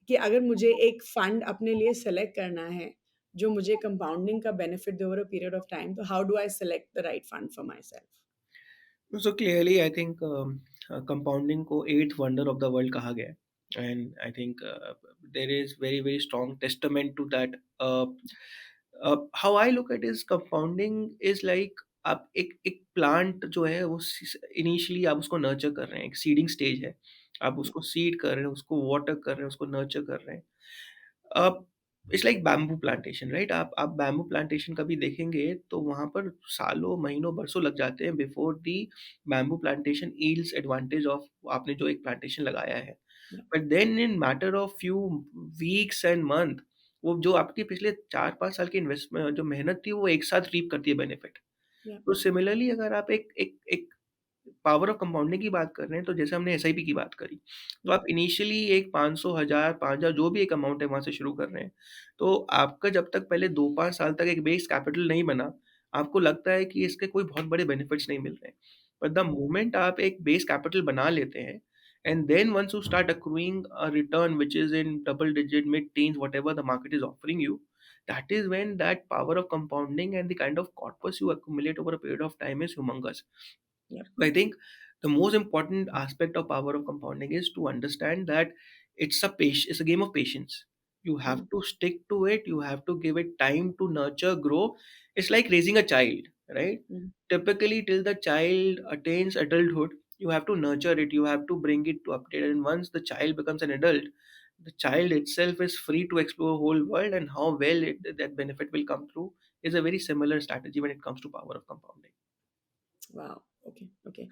कि अगर मुझे एक फंड अपने लिए सेलेक्ट करना है जो मुझे कंपाउंडिंग का बेनिफिट दे over a period of time, तो how do I select the right fund for myself? So clearly, I think compounding को eighth wonder of the world कहा गया है, and I think there is very very strong testament to that. How I look at is compounding is like आप एक एक plant जो है वो इनिशियली आप उसको नर्चर कर रहे हैं, एक सीडिंग स्टेज है, आप Yeah, उसको सीड कर रहे हैं, उसको वाटर कर रहे हैं, उसको नर्चर कर रहे हैं। अब it's like bamboo plantation, right? आप बैम्बू प्लांटेशन कभी देखेंगे तो वहाँ पर सालों, महीनों, बरसों लग जाते हैं before the bamboo plantation yields advantage of आपने जो एक प्लांटेशन लगाया है। yeah, but then in matter of few weeks and month वो जो आपकी पिछले 4-5 साल की इन्वेस्टमेंट जो मेहनत थी वो एक साथ रीप करती है बेनिफिट। yeah, तो सिमिलरली अगर आप एक एक एक पावर ऑफ कंपाउंडिंग की बात कर रहे हैं, तो जैसे हमने एसआईपी की बात करी, तो yeah, आप इनिशियली एक 500, 1000, 5000 जो भी एक अमाउंट है वहाँ से शुरू कर रहे हैं। तो आपका जब तक पहले 2-5 साल तक एक बेस कैपिटल नहीं बना, आपको लगता है कि इसके कोई बहुत बड़े बेनिफिट्स नहीं मिल रहे हैं। बट द yeah, मोमेंट आप एक बेस कैपिटल बना लेते हैं and then once you start accruing a return which is in double digit, mid teens, whatever the market is offering you, that is when that power of compounding and the kind of corpus you accumulate over a period of time is humongous. yeah, So I think the most important aspect of power of compounding is to understand that it's a game of patience. You yeah, have to stick to it. You have to give it time to nurture, grow. It's like raising a child, right? mm, Typically, till the child attains adulthood, you have to nurture it. You have to bring it to update. And once the child becomes an adult, the child itself is free to explore the whole world, and how well that benefit will come through is a very similar strategy when it comes to power of compounding. wow, okay, okay.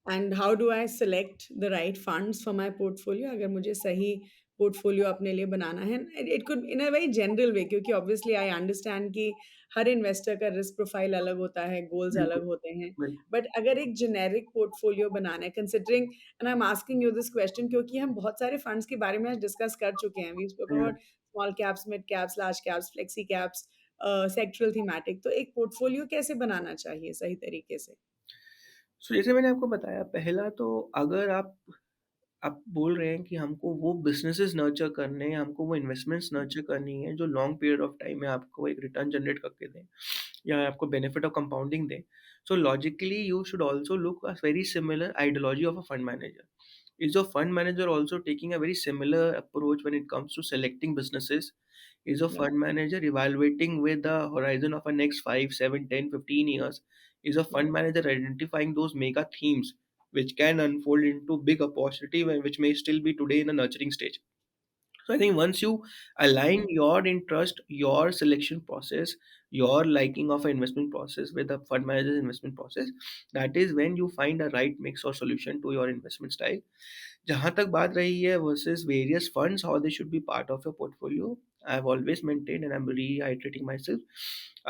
And how do I select the right funds for my portfolio? अगर मुझे सही portfolio अपने लिए बनाना है, it could in a very general वे, क्योंकि obviously I understand कि हर investor का risk profile अलग होता है, गोल्स अलग बिल्कुल, होते हैं। बिल्कुल। बट अगर एक जेनेरिक पोर्टफोलियो बनाना है, considering, and I am asking you this question क्योंकि हम बहुत सारे फंड्स के बारे में आज डिस्कस कर चुके हैं। We spoke hmm. About small caps, mid caps, large caps, flexi caps, sectoral thematic. तो एक पोर्टफोलियो कैसे बनाना चाहिए सही तरीके से? सो जैसे मैंने आपको बताया पहला तो अगर आप बोल रहे हैं कि हमको वो बिज़नेसेस नर्चर करने हैं, हमको वो इन्वेस्टमेंट्स नर्चर करनी है जो लॉन्ग पीरियड ऑफ टाइम में आपको एक रिटर्न जनरेट करके दें या आपको बेनिफिट ऑफ कंपाउंडिंग दें। So logically you should also look a very similar ideology of a fund manager. Is your fund manager also taking a very similar approach when it comes to selecting businesses? Is your Yeah, fund manager evaluating with the horizon of a next 5, 7, 10, 15 years? Is a yeah, fund manager identifying those mega themes which can unfold into big opportunity which may still be today in a nurturing stage? So I think once you align your interest, your selection process, your liking of an investment process with the fund manager's investment process, that is when you find a right mix or solution to your investment style. जहाँ तक बात रही है versus various funds, how they should be part of your portfolio, I've always maintained and I'm reiterating myself,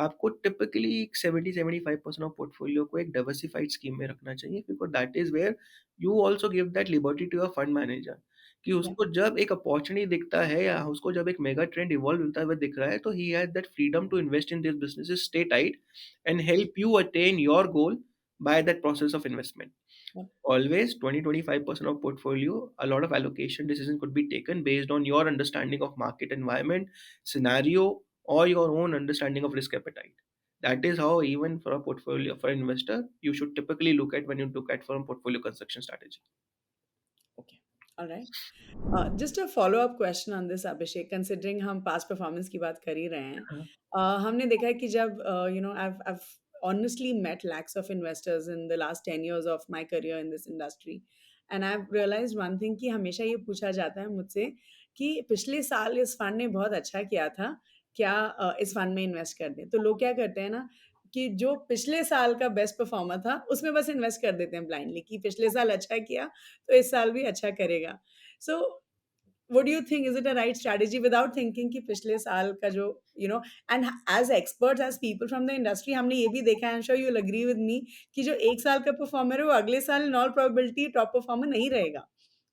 आपको typically 70-75% of portfolio को एक diversified scheme में रखना चाहिए because that is where you also give that liberty to your fund manager कि yeah, उसको जब एक अपॉर्चुनिटी दिखता है या उसको जब एक मेगा ट्रेंड इवॉल्व होता हुआ दिख रहा है तो he has that freedom to invest in this businesses, stay tight and help you attain your goal by that process of investment. Yep. Always 20-25% of portfolio, a lot of allocation decision could be taken based on your understanding of market environment, scenario, or your own understanding of risk appetite. That is how, even for a portfolio, for an investor, you should typically look at when you look at for a portfolio construction strategy. Okay. All right. Just a follow up question on this Abhishek considering हम past performance की बात कर ही रहे हैं हाँ, हमने देखा है कि जब I've honestly met lakhs of investors in the last 10 years of my career in this industry and I've realized one thing कि हमेशा ये पूछा जाता है मुझसे कि पिछले साल इस फंड ने बहुत अच्छा किया था क्या इस फंड में इन्वेस्ट कर दें तो लोग क्या करते हैं ना कि जो पिछले साल का बेस्ट परफॉर्मर था उसमें बस इन्वेस्ट कर देते हैं ब्लाइंडली कि पिछले साल अच्छा किया तो इस साल भी अच्छा करेगा सो what do you think is it a right strategy without thinking कि पिछले साल का जो and as experts as people from the industry हमने ये भी देखा है I'm sure you'll agree with me कि जो एक साल का परफॉर्मर है वो अगले साल in all probability top performer नहीं रहेगा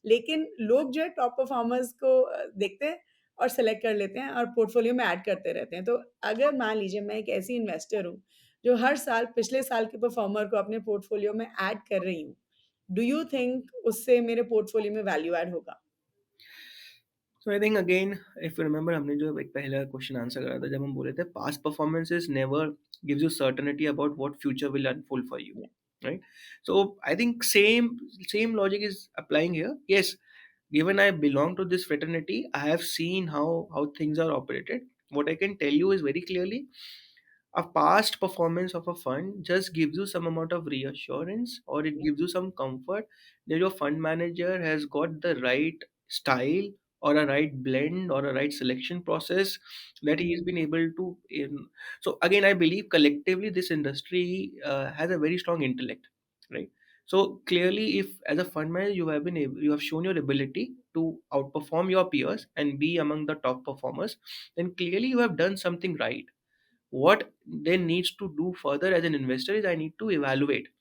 लेकिन लोग जो है टॉप परफॉर्मर्स को देखते हैं और सेलेक्ट कर लेते हैं और पोर्टफोलियो में ऐड करते रहते हैं तो अगर मान लीजिए मैं एक ऐसी इन्वेस्टर हूँ जो हर साल पिछले साल के परफॉर्मर को अपने पोर्टफोलियो में ऐड कर रही हूँ डू यू थिंक उससे मेरे पोर्टफोलियो में वैल्यू ऐड होगा so I think again, if you remember, हमने जो एक पहला क्वेश्चन आंसर करा था जब हम बोले थे past performances never gives you certainty about what future will unfold for you, right? So I think same logic is applying here. Yes, given I belong to this fraternity, I have seen how things are operated. What I can tell you is very clearly, a past performance of a fund just gives you some amount of reassurance, or it Yeah. gives you some comfort that your fund manager has got the right style or a right blend or a right selection process that he has Mhm. been able to so again, I believe collectively this industry has a very strong intellect, right? So clearly, if as a fund manager you have shown your ability to outperform your peers and be among the top performers, then clearly you have done something right. What then needs to do further as an investor is I need to evaluate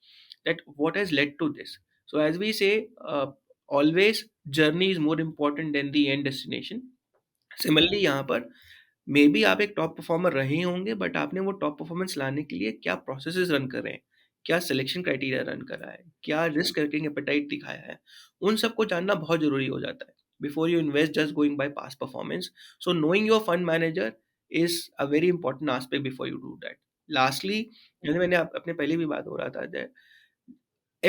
that what has led to this. So as we say, always journey is more important than the end destination. Yeah. Similarly यहाँ पर may be आप एक top performer रहे होंगे, but आपने वो top performance लाने के लिए क्या प्रोसेसेस रन कर रहे हैं, क्या सिलेक्शन क्राइटेरिया रन करा है, क्या True. रिस्क टेकिंग एपेटाइट दिखाया है, उन सबको जानना बहुत जरूरी हो जाता है before you invest just going by past performance. So knowing your fund manager is a very important aspect before you do that. Lastly, जैसे मैंने अपने पहले भी बात हो रहा था,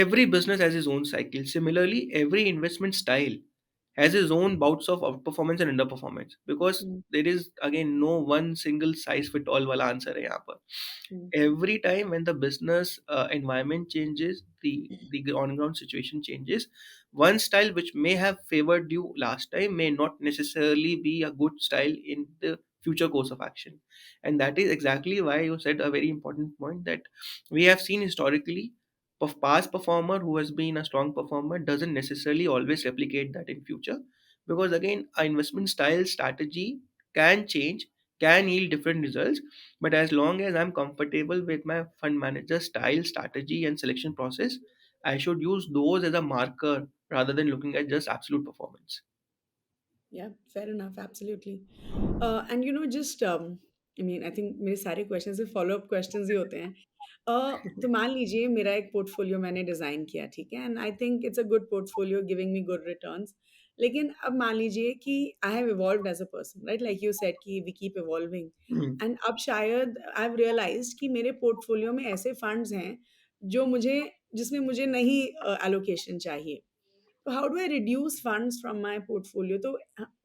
every business has its own cycle. Similarly, every investment style has its own bouts of outperformance and underperformance, because Mm, there is again no one single size fit all वाला आंसर है यहाँ पर. mm, Every time when the business environment changes, the on ground situation changes, one style which may have favored you last time may not necessarily be a good style in the future course of action. And that is exactly why you said a very important point, that we have seen historically of past performer who has been a strong performer doesn't necessarily always replicate that in future, because again, our investment style strategy can change, can yield different results, but as long as I'm comfortable with my fund manager style, strategy, and selection process, I should use those as a marker rather than looking at just absolute performance. yeah, fair enough, absolutely. And just I mean, I think मेरे सारे question से follow up questions ही होते हैं. तो मान लीजिए मेरा एक पोर्टफोलियो मैंने डिज़ाइन किया, ठीक है? And I think it's a good portfolio giving me good returns. लेकिन अब मान लीजिए कि I have evolved as a person, right? Like you said कि we keep evolving Hmm. And अब शायद आई हैव रियलाइज़्ड कि मेरे पोर्टफोलियो में ऐसे फंड्स हैं, जो मुझे जिसमें मुझे नहीं एलोकेशन चाहिए. तो how do I reduce funds from my portfolio तो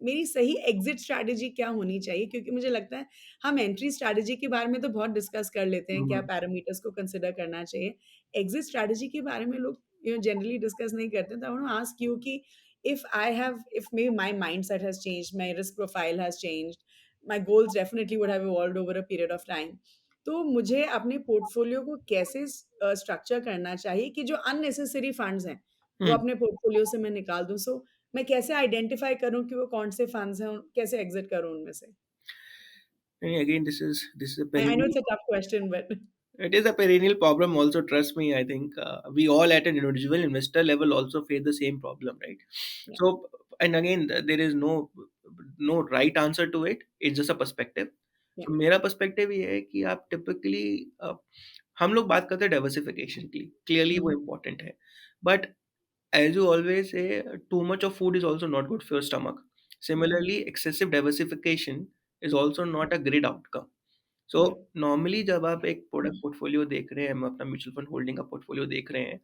मेरी सही एग्जिट स्ट्रैटेजी क्या होनी चाहिए क्योंकि मुझे लगता है हम एंट्री स्ट्रैटेजी के बारे में तो बहुत डिस्कस कर लेते हैं क्या Hmm. पैरामीटर्स को कंसिडर करना चाहिए एग्जिट स्ट्रैटेजी के बारे में लोग जनरली डिस्कस नहीं करते तो I want to ask you कि if maybe my mindset has changed my risk profile has changed my goals definitely would have evolved over a period of time तो मुझे अपने पोर्टफोलियो को कैसे स्ट्रक्चर करना चाहिए कि जो अननेसेसरी फंड्स हैं वो Hmm. अपने पोर्टफोलियो से मैं निकाल दूँ. सो मैं कैसे आइडेंटिफ़ाई करूँ कि वो कौन-से फंड्स हैं और कैसे एग्ज़िट करूँ उनमें से? And again, this is a I know perennial. It's a tough question but It is a perennial problem. Also, trust me. I think we all at an individual investor level also face the same problem, right? या, So, and again, there is no right answer to it. It's just a perspective. या, So, मेरा perspective ये है कि आप typically हम लोग बात करते हैं डाइवर्सिफिकेशन की, क्लियरली वो हुँ, इम्पोर्टेंट है। But as you always say, too much of food is also not good for your stomach. Hmm, Similarly, excessive diversification is also not a great outcome. सो या, नॉर्मली जब आप एक प्रोडक्ट पोर्टफोलियो देख रहे हैं, हम अपना म्यूचुअल फंड होल्डिंग का पोर्टफोलियो देख रहे हैं,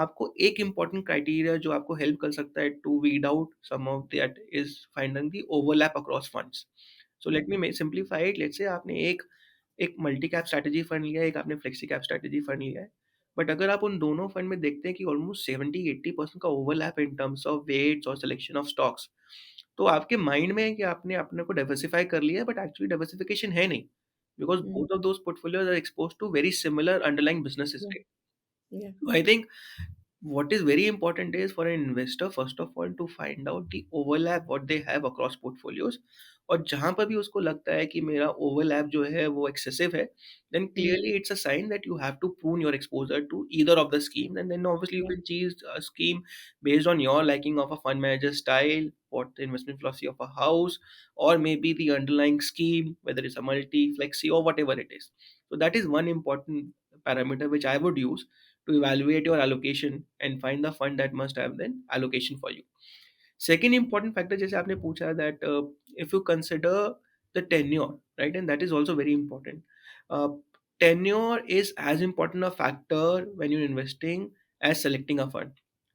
आपको एक इम्पॉर्टेंट क्राइटेरिया जो आपको हेल्प कर सकता है to weed out some of that is finding the overlap across funds. So yeah, let me simplify it. Let's say आपने एक एक मल्टी कैप स्ट्रैटेजी फंड लिया है, एक आपने फ्लेक्सी कैप स्ट्रैटेजी फंड लिया है। बट अगर आप उन दोनों फंड में देखते हैं कि ऑलमोस्ट 70-80% का overlap in terms of weights और सिलेक्शन ऑफ स्टॉक्स, तो आपके माइंड में है कि आपने अपने को डाइवर्सिफ़ाई कर लिया है, बट एक्चुअली डाइवर्सिफ़िकेशन है नहीं। Because hmm, both of those portfolios are exposed to very similar underlying businesses, yeah, right? Yeah, So I think what is very important is for an investor first of all to find out the overlap what they have across portfolios, और जहाँ पर भी उसको लगता है कि मेरा overlap जो है वो एक्सेसिव है, then hmm, clearly it's a sign that you have to prune your exposure to either of the schemes, and then obviously you या, can choose a scheme based on your liking of a fund manager style, what the investment philosophy of a house, or maybe the underlying scheme, whether it's a multi, flexi, or whatever it is. So that is one important parameter which I would use to evaluate your allocation and find the fund that must have then allocation for you. Second important factor जैसे आपने पूछा that if you consider the tenure, right, and that is also very important. Uh, Tenure is as important a factor when you're investing as selecting a fund,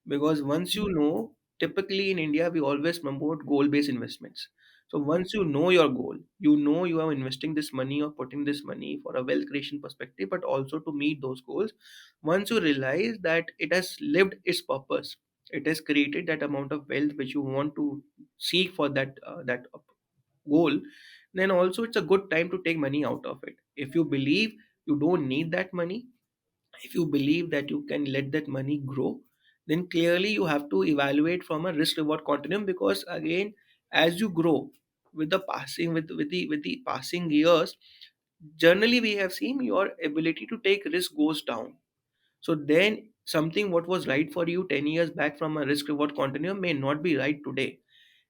because once you know, typically in India we always promote goal-based investments. So या, once you know your goal, you know you are investing this money or putting this money for a wealth creation perspective, but also to meet those goals. Once you realize that it has lived its purpose, it has created that amount of wealth which you want to seek for that goal, then also it's a good time to take money out of it. If you believe you don't need that money, if you believe that you can let that money grow, then clearly you have to evaluate from a risk reward continuum, because again, as you grow with the passing with the passing years, generally we have seen your ability to take risk goes down. So then something what was right for you 10 years back from a risk reward continuum may not be right today.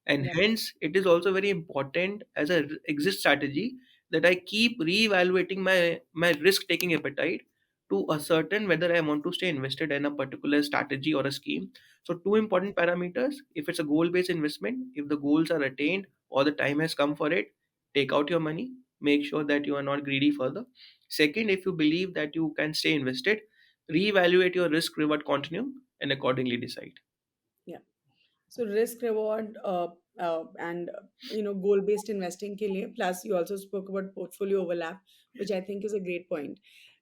And या, hence it is also very important as a exit strategy that I keep re-evaluating my risk taking appetite to ascertain whether I want to stay invested in a particular strategy or a scheme. So two important parameters: if it's a goal based investment, if the goals are attained or the time has come for it, take out your money, make sure that you are not greedy further. Second, if you believe that you can stay invested, re-evaluate your risk reward continuum and accordingly decide. या। So risk reward and goal based investing के लिए, plus you also spoke about portfolio overlap, which I think is a great point.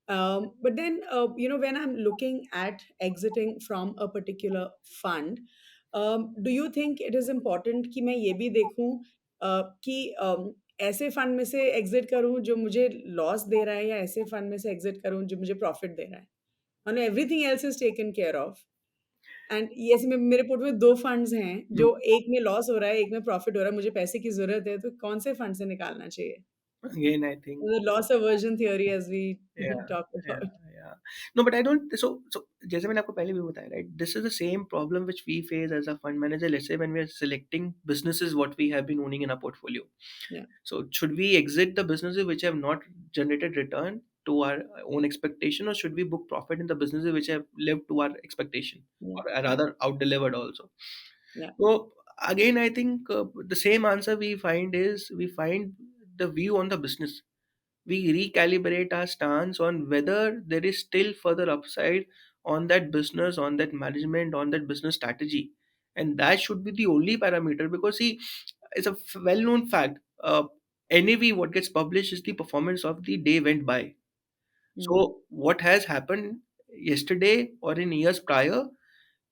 But then when I'm looking at exiting from a particular fund, do you think it is important कि मैं ये भी देखूं कि ऐसे fund में से exit करूं जो मुझे लॉस दे रहा है, या ऐसे फंड में से एग्जिट करूं जो मुझे प्रॉफिट दे रहा है? Everything else is taken care of, and ऐसे में मेरे पोर्टफोलियो में 2 फंड्स हैं, Hmm. जो एक में लॉस हो रहा है, एक में प्रॉफिट हो रहा है, मुझे पैसे की ज़रूरत है, तो कौन से फंड से निकालना चाहिए? Again, I think. Loss aversion theory as we Yeah, talk yeah, about. yeah. No, but I don't. So जैसे मैंने आपको पहले भी बताया, right? This is the same problem which we face as a fund manager. Let's say when we are selecting businesses, what we have been owning in our portfolio. या, So should we exit the businesses which have not generated return to our own expectation, or should we book profit in the businesses which have lived to our expectation, या, or या, rather out delivered also? या, So again, I think the same answer we find is we find the view on the business. We recalibrate our stance on whether there is still further upside on that business, on that management, on that business strategy. And that should be the only parameter, because see, it's a well known fact. NAV, what gets published is the performance of the day went by. Hmm, So, what has happened yesterday or in years prior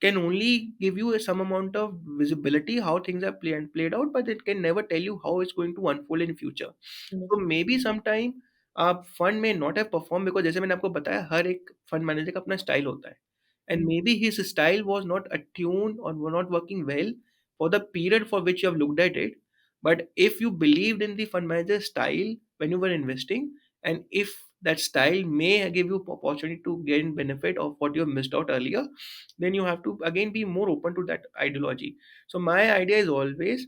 can only give you some amount of visibility how things are played out, but it can never tell you how it's going to unfold in future. So maybe definitely, sometime fund may not have performed because जैसे मैंने आपको बताया हर एक fund manager का अपना style होता है, and hmm, maybe his style was not attuned or were not working well for the period for which you have looked at it. But if you believed in the fund manager style when you were investing, and if that style may give you opportunity to gain benefit of what you have missed out earlier, then you have to again be more open to that ideology. So my idea is always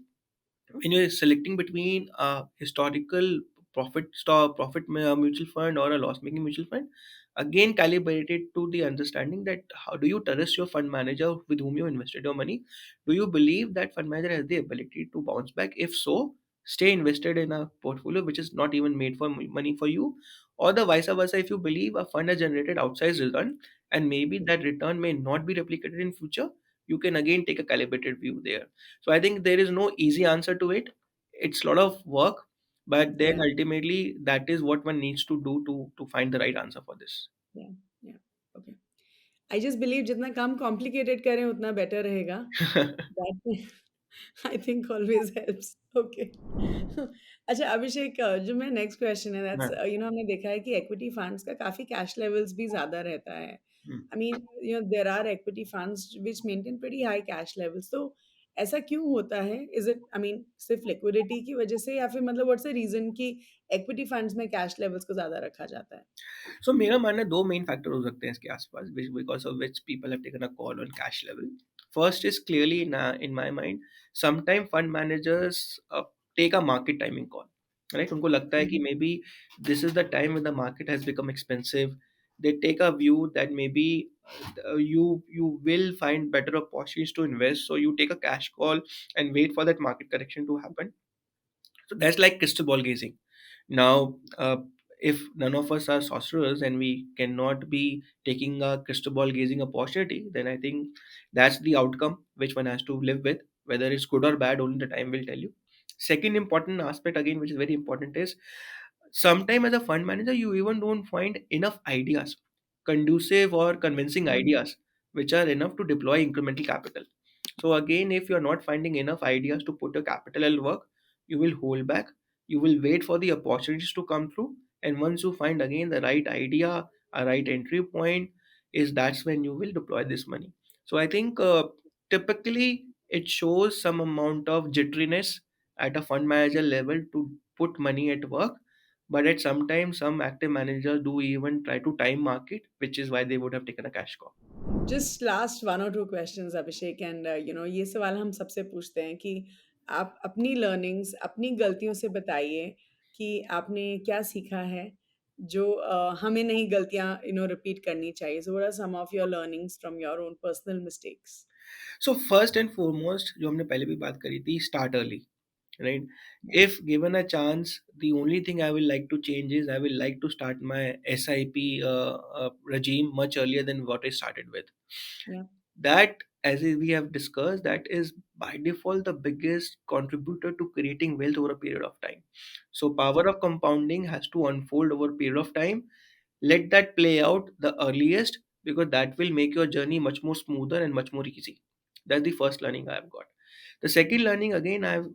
when you're selecting between historical mutual fund or a loss making mutual fund, again calibrated to the understanding that how do you trust your fund manager with whom you invested your money. Do you believe that fund manager has the ability to bounce back? If so, stay invested in a portfolio which is not even made for money for you. Or the vice versa, if you believe a fund has generated outsized return and maybe that return may not be replicated in future, you can again take a calibrated view there. So I think there is no easy answer to it. It's a lot of work, but then Yeah, ultimately that is what one needs to do to find the right answer for this. yeah, yeah. Okay. I just believe जितना कम complicated करें उतना better रहेगा। That I think always helps. Okay. अच्छा अभिषेक, जो मेरा next question है that's हाँ, हमने देखा है कि इक्विटी फंड्स का काफ़ी कैश लेवल्स भी ज़्यादा रहता है। Hmm. I mean there are equity funds which maintain pretty high cash levels, तो ऐसा क्यों होता है? इज़ इट आई मीन सिर्फ लिक्विडिटी की वजह से या फिर मतलब व्हाट्स द रीज़न कि इक्विटी फंड्स में कैश लेवल्स को ज़्यादा रखा जाता है? सो मेरा मानना है 2 मेन फैक्टर हो सकते हैं इसके आस-पास because of which people have taken a call on cash level. First is clearly in my mind, sometime fund managers take a market timing call, right? उनको लगता है हुँ, कि hmm. Maybe this is the time when the market has become expensive. They take a view that maybe you will find better opportunities to invest, so you take a cash call and wait for that market correction to happen. So that's like crystal ball gazing. Now, if none of us are sorcerers and we cannot be taking a crystal ball gazing opportunity, then I think that's the outcome which one has to live with. Whether it's good or bad, only the time will tell you. Second important aspect, again, which is very important, is sometime as a fund manager, you even don't find enough ideas, conducive or convincing hmm, ideas, which are enough to deploy incremental capital. So again, if you're not finding enough ideas to put your capital at work, you will hold back. You will wait for the opportunities to come through, and once you find again the right idea, a right entry point, is that's when you will deploy this money. So I think typically it shows some amount of jitteriness at a fund manager level to put money at work, but at sometimes some active managers do even try to time market, which is why they would have taken a cash call. Just last 1 और 2 questions Abhishek, and ये सवाल हम सबसे पूछते हैं कि आप अपनी लर्निंग्स, अपनी गलतियों से बताइए कि आपने क्या सीखा है जो हमें नहीं गलतियाँ रिपीट करनी चाहिए। So what are some of your learnings from your own personal mistakes? So first and foremost, जो हमने पहले भी बात करी थी, start early, right? या, If given a chance, the only thing I will like to change is I will like to start my SIP regime much earlier than what I started with. या, That, as we have discussed, that is by default the biggest contributor to creating wealth over a period of time. So power ji, of compounding has to unfold over a period of time. Let that play out the earliest, because that will make your journey much more smoother and much more easy. That's the first learning I've got. The second learning again I've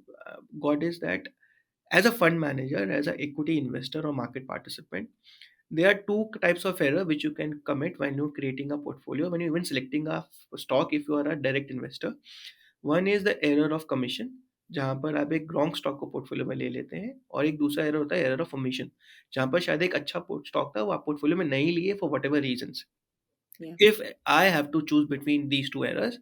got is that as a fund manager, as an equity investor or market participant, there are two types of error which you can commit when you're creating a portfolio, when you're even selecting a stock if you are a direct investor. One is the error of commission, जहाँ पर आप एक wrong stock को portfolio में ले लेते हैं, और एक दूसरा एरर होता है एरर ऑफ ओमिशन, जहाँ पर शायद एक अच्छा स्टॉक था वो आप पोर्टफोलियो में नहीं लिए फॉर वट एवर रीजंस. या, If I have to choose between these two errors,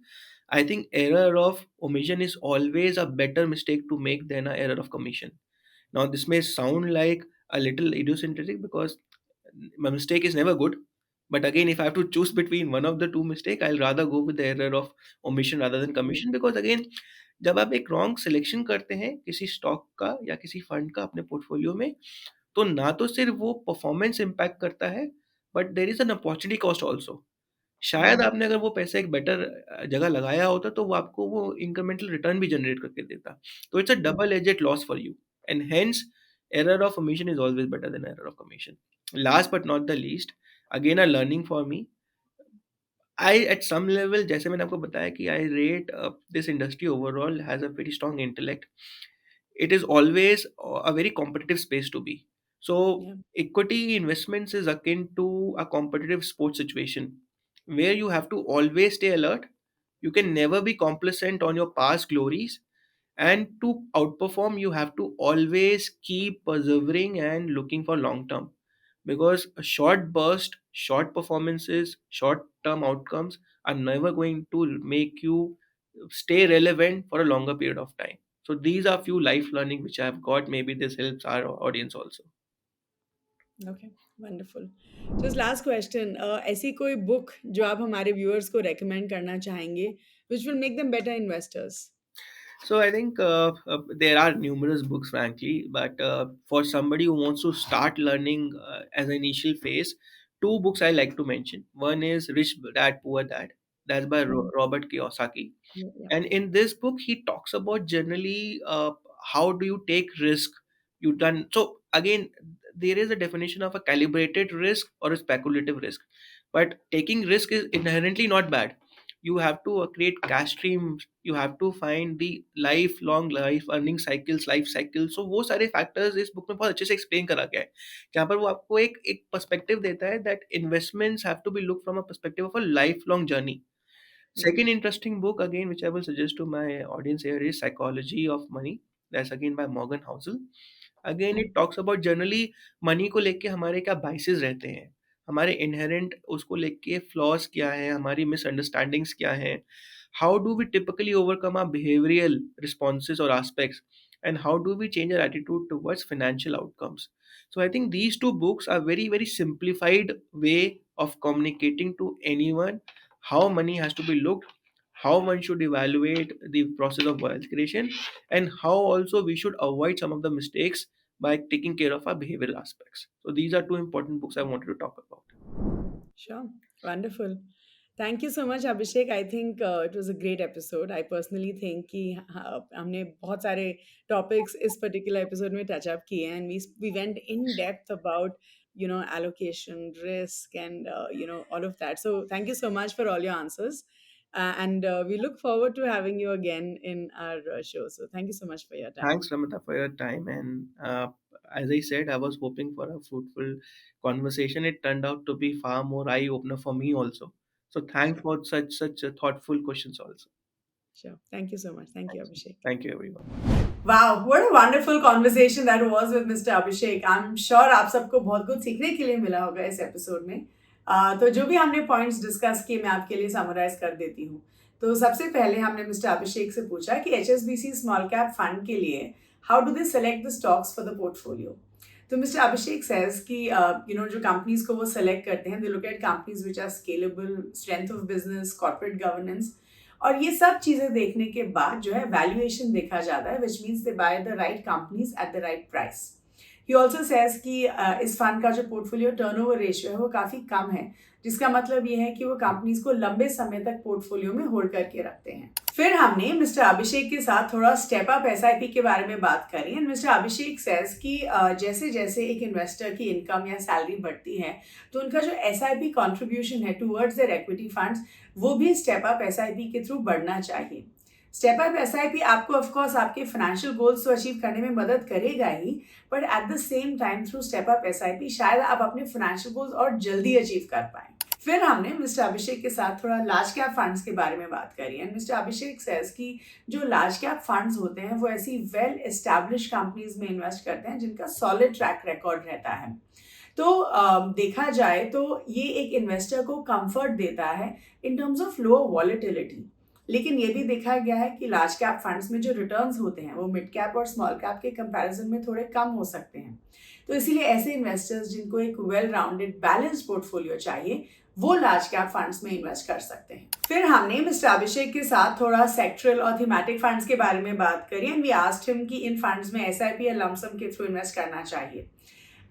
I think error of omission is always a better mistake to make than a error of commission. Now, this may sound like a little idiosyncratic because my mistake is never good. But again, if I have to choose between one of the two mistake, I'll rather go with the error of omission rather than जी, commission, because again, जब आप एक wrong selection करते हैं किसी stock का या किसी फंड का अपने पोर्टफोलियो में, तो ना तो सिर्फ वो परफॉर्मेंस इम्पैक्ट करता है, but there is an opportunity cost also. शायद हुँ, आपने अगर वो पैसा एक बेटर जगह लगाया होता तो वो आपको वो इंक्रीमेंटल रिटर्न भी जनरेट करके देता. तो it's a hmm, double aged loss for you, and hence error of omission is always better than error of commission. Last but not the least, again a learning for me, I at some level, जैसे मैंने आपको बताया कि I rate this industry overall has a very strong intellect. It is always a very competitive space to be. So या, equity investments is akin to a competitive sports situation where you have to always stay alert. You can never be complacent on your past glories, and to outperform you have to always keep persevering and looking for long term, because a short burst, short performances, short term outcomes are never going to make you stay relevant for a longer period of time. So these are few life learning which I have got. Maybe this helps our audience also. Okay, wonderful. Just last question, ऐसी कोई book जो आप हमारे viewers को recommend करना चाहेंगे which will make them better investors? So I think there are numerous books, frankly, but for somebody who wants to start learning as an initial phase, two books I like to mention. One is Rich Dad Poor Dad. That's by Robert Kiyosaki. या And in this book, he talks about generally how do you take risk. You done so again. There is a definition of a calibrated risk or a speculative risk, but taking risk is inherently not bad. You have to create cash streams. You have to find the lifelong life earning cycles, life cycles. So वो सारे factors इस book में बहुत अच्छे से explain करा गया है, जहाँ पर वो आपको एक perspective देता है that investments have to be looked from a perspective of a lifelong journey. Second interesting book again, which I will suggest to my audience here, is Psychology of Money. That's again by Morgan Housel. Again, it talks about generally money को लेके हमारे क्या biases रहते हैं, हमारे inherent उसको लेके flaws क्या हैं, हमारी misunderstandings क्या हैं, how do we typically overcome our behavioral responses or aspects, and how do we change our attitude towards financial outcomes. So I think these two books are very simplified way of communicating to anyone how money has to be looked, how one should evaluate the process of wealth creation, and how also we should avoid some of the mistakes by taking care of our behavioral aspects. So these are two important books I wanted to talk about. Sure, wonderful. Thank you so much, Abhishek. I think it was a great episode. I personally think कि हमने बहुत सारे topics इस particular episode में touch up किए हैं, and we went in depth about allocation, risk, and all of that. So thank you so much for all your answers, and we look forward to having you again in our show. So thank you so much for your time. Thanks, Ramita, for your time. And as I said, I was hoping for a fruitful conversation. It turned out to be far more eye opener for me also. So thanks Sure, for such thoughtful questions also. sure. Thank you so much. Thank you, Abhishek. Thank you, everyone. Wow, what a wonderful conversation that was with Mr. Abhishek. I'm sure आप सबको बहुत कुछ सीखने के लिए मिला होगा इस एपिसोड में. तो जो भी हमने पॉइंट्स डिस्कस किए मैं आपके लिए समराइज कर देती हूँ. तो सबसे पहले हमने मिस्टर अभिषेक से पूछा कि HSBC स्मॉल कैप फंड के लिए how do they select the stocks for the portfolio. तो मिस्टर अभिषेक सेज कि जो कंपनीज को वो सेलेक्ट करते हैं, they look at companies which are scalable, strength of business, corporate governance, और ये सब चीजें देखने के बाद जो है वैल्यूएशन देखा जाता है, which means they by the right companies at the right price. He also says कि इस फंड का जो पोर्टफोलियो टर्नओवर रेशियो है वो काफी कम है, जिसका मतलब ये है कि वो कंपनीज को लंबे समय तक पोर्टफोलियो में होल्ड करके रखते हैं. फिर हमने मिस्टर अभिषेक के साथ थोड़ा स्टेप अप एसआईपी के बारे में बात करी, एंड मिस्टर अभिषेक सेज कि जैसे जैसे एक इन्वेस्टर की इनकम या सैलरी बढ़ती है तो उनका जो एसआईपी कंट्रीब्यूशन है टुवर्ड्स देयर इक्विटी फंड्स वो भी स्टेप अप एसआईपी के थ्रू बढ़ना चाहिए. स्टेप अप एसआईपी आपको ऑफकोर्स आपके फाइनेंशियल गोल्स तो अचीव करने में मदद करेगा ही, but at the same time through step up SIP शायद आप अपने फाइनेंशियल गोल्स और जल्दी अचीव कर पाए. फिर हमने मिस्टर अभिषेक के साथ थोड़ा लार्ज कैप फंड्स के बारे में बात करी, एंड मिस्टर अभिषेक सेज कि जो लार्ज कैप फंड्स होते हैं वो ऐसी वेल एस्टैब्लिश कंपनीज में इन्वेस्ट करते हैं जिनका सॉलिड ट्रैक रिकॉर्ड रहता है. तो देखा जाए तो ये एक इन्वेस्टर को कंफर्ट देता है इन टर्म्स ऑफ लोअर वॉलेटिलिटी. लेकिन ये भी देखा गया है कि लार्ज कैप फंड्स में जो रिटर्न्स होते हैं वो मिड कैप और स्मॉल कैप के कंपैरिजन में थोड़े कम हो सकते हैं. तो इसीलिए ऐसे इन्वेस्टर्स जिनको एक वेल राउंडेड बैलेंस्ड पोर्टफोलियो चाहिए वो लार्ज कैप फंड्स में इन्वेस्ट कर सकते हैं. फिर हमने मिस्टर अभिषेक के साथ थोड़ा सेक्टरल और थीमेटिक फंड्स के बारे में बात करी, एंड वी आस्क्ड हिम कि इन फंड्स में एसआईपी या लमसम के थ्रू इन्वेस्ट करना चाहिए.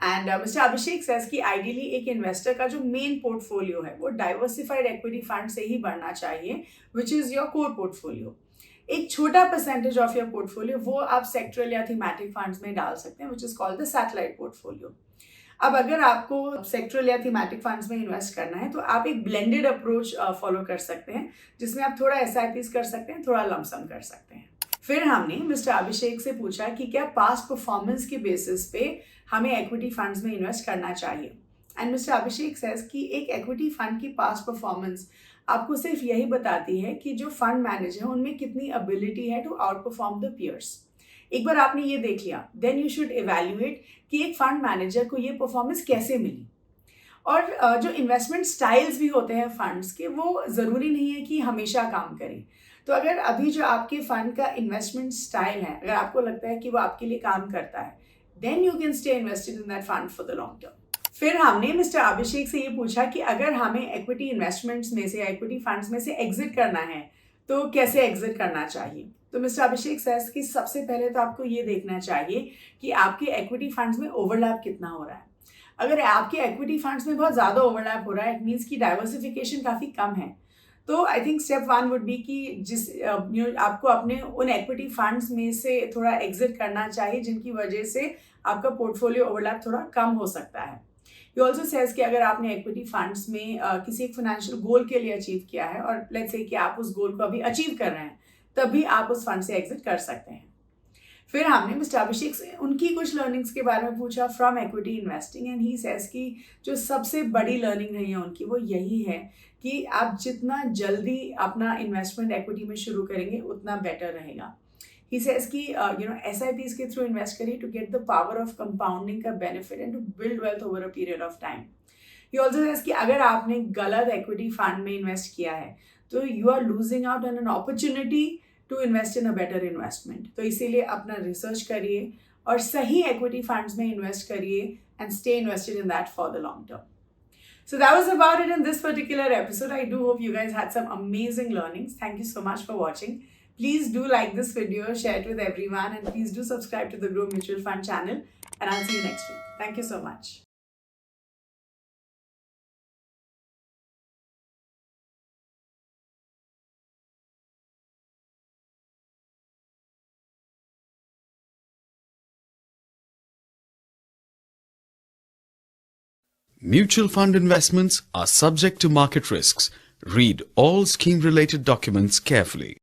एंड मिस्टर अभिषेक सेज कि आइडियली एक इन्वेस्टर का जो मेन पोर्टफोलियो है वो डाइवर्सिफाइड इक्विटी फंड से ही बढ़ना चाहिए, which is your core portfolio. एक छोटा परसेंटेज ऑफ योर पोर्टफोलियो वो आप सेक्टरल या थीमेटिक फंड्स में डाल सकते हैं, which is called the satellite portfolio. अब अगर आपको सेक्टरल या थीमेटिक फंड्स में इन्वेस्ट करना है तो आप एक ब्लेंडेड अप्रोच फॉलो कर सकते हैं, जिसमें आप थोड़ा एसआईपीज कर सकते हैं, थोड़ा लमसम कर सकते हैं. फिर हमने मिस्टर अभिषेक से पूछा कि क्या पास्ट परफॉर्मेंस के बेसिस पे हमें इक्विटी फंड्स में इन्वेस्ट करना चाहिए. एंड मिस्टर अभिषेक सेज कि एक इक्विटी फंड की पास्ट परफॉर्मेंस आपको सिर्फ यही बताती है कि जो फंड मैनेजर है उनमें कितनी एबिलिटी है to outperform the peers. एक बार आपने ये देख लिया, देन यू शुड इवेल्युएट कि एक फंड मैनेजर को ये परफॉर्मेंस कैसे मिली. और जो इन्वेस्टमेंट स्टाइल्स भी होते हैं फंड्स के वो ज़रूरी नहीं है कि हमेशा काम करें. तो अगर अभी जो आपके फंड का इन्वेस्टमेंट स्टाइल है, अगर आपको लगता है कि वो आपके लिए काम करता है, then you can stay invested in that fund for the long term. फिर हमने मिस्टर अभिषेक से ये पूछा कि अगर हमें इक्विटी इन्वेस्टमेंट्स में से, इक्विटी फंड्स में से एग्जिट करना है तो कैसे एग्जिट करना चाहिए। तो मिस्टर अभिषेक सेज कि सबसे पहले तो आपको ये देखना चाहिए कि आपके इक्विटी फंड्स में ओवरलैप कितना हो रहा है। अगर आपके इक्विटी फंड्स में बहुत ज़्यादा ओवरलैप हो रहा है, इट मीन्स कि डाइवर्सिफिकेशन काफ़ी कम है, तो I think step one would be कि आपको अपने उन इक्विटी फंड्स में से थोड़ा एग्जिट करना चाहिए जिनकी वजह से आपका पोर्टफोलियो ओवरलैप थोड़ा कम हो सकता है। ये ऑल्सो सेज कि अगर आपने इक्विटी फंड्स में किसी एक फाइनेंशियल गोल के लिए अचीव किया है और लेट्स से कि आप उस गोल को अभी अचीव कर रहे हैं, तभी आप उस फंड से एग्जिट कर सकते हैं। फिर हमने मिस्टर अभिषेक से उनकी कुछ लर्निंग्स के बारे में पूछा from equity investing, and he says कि जो सबसे बड़ी लर्निंग रही है उनकी वो यही है कि आप जितना जल्दी अपना इन्वेस्टमेंट इक्विटी में शुरू करेंगे उतना बेटर रहेगा। He says कि SIPs के थ्रू इन्वेस्ट करिए to get the power of compounding का benefit and to build wealth over a period of time. He also says कि अगर आपने गलत equity fund में इन्वेस्ट किया है तो you are losing out on an opportunity to invest in a better investment. तो इसीलिए अपना रिसर्च करिए और सही equity funds में इन्वेस्ट करिए and stay invested in that for the long term. So that was about it in this particular episode. I do hope you guys had some amazing learnings. Thank you so much for watching. Please do like this video, share it with everyone, and please do subscribe to the Grow Mutual Fund channel. And I'll see you next week. Thank you so much. Mutual fund investments are subject to market risks. Read all scheme-related documents carefully.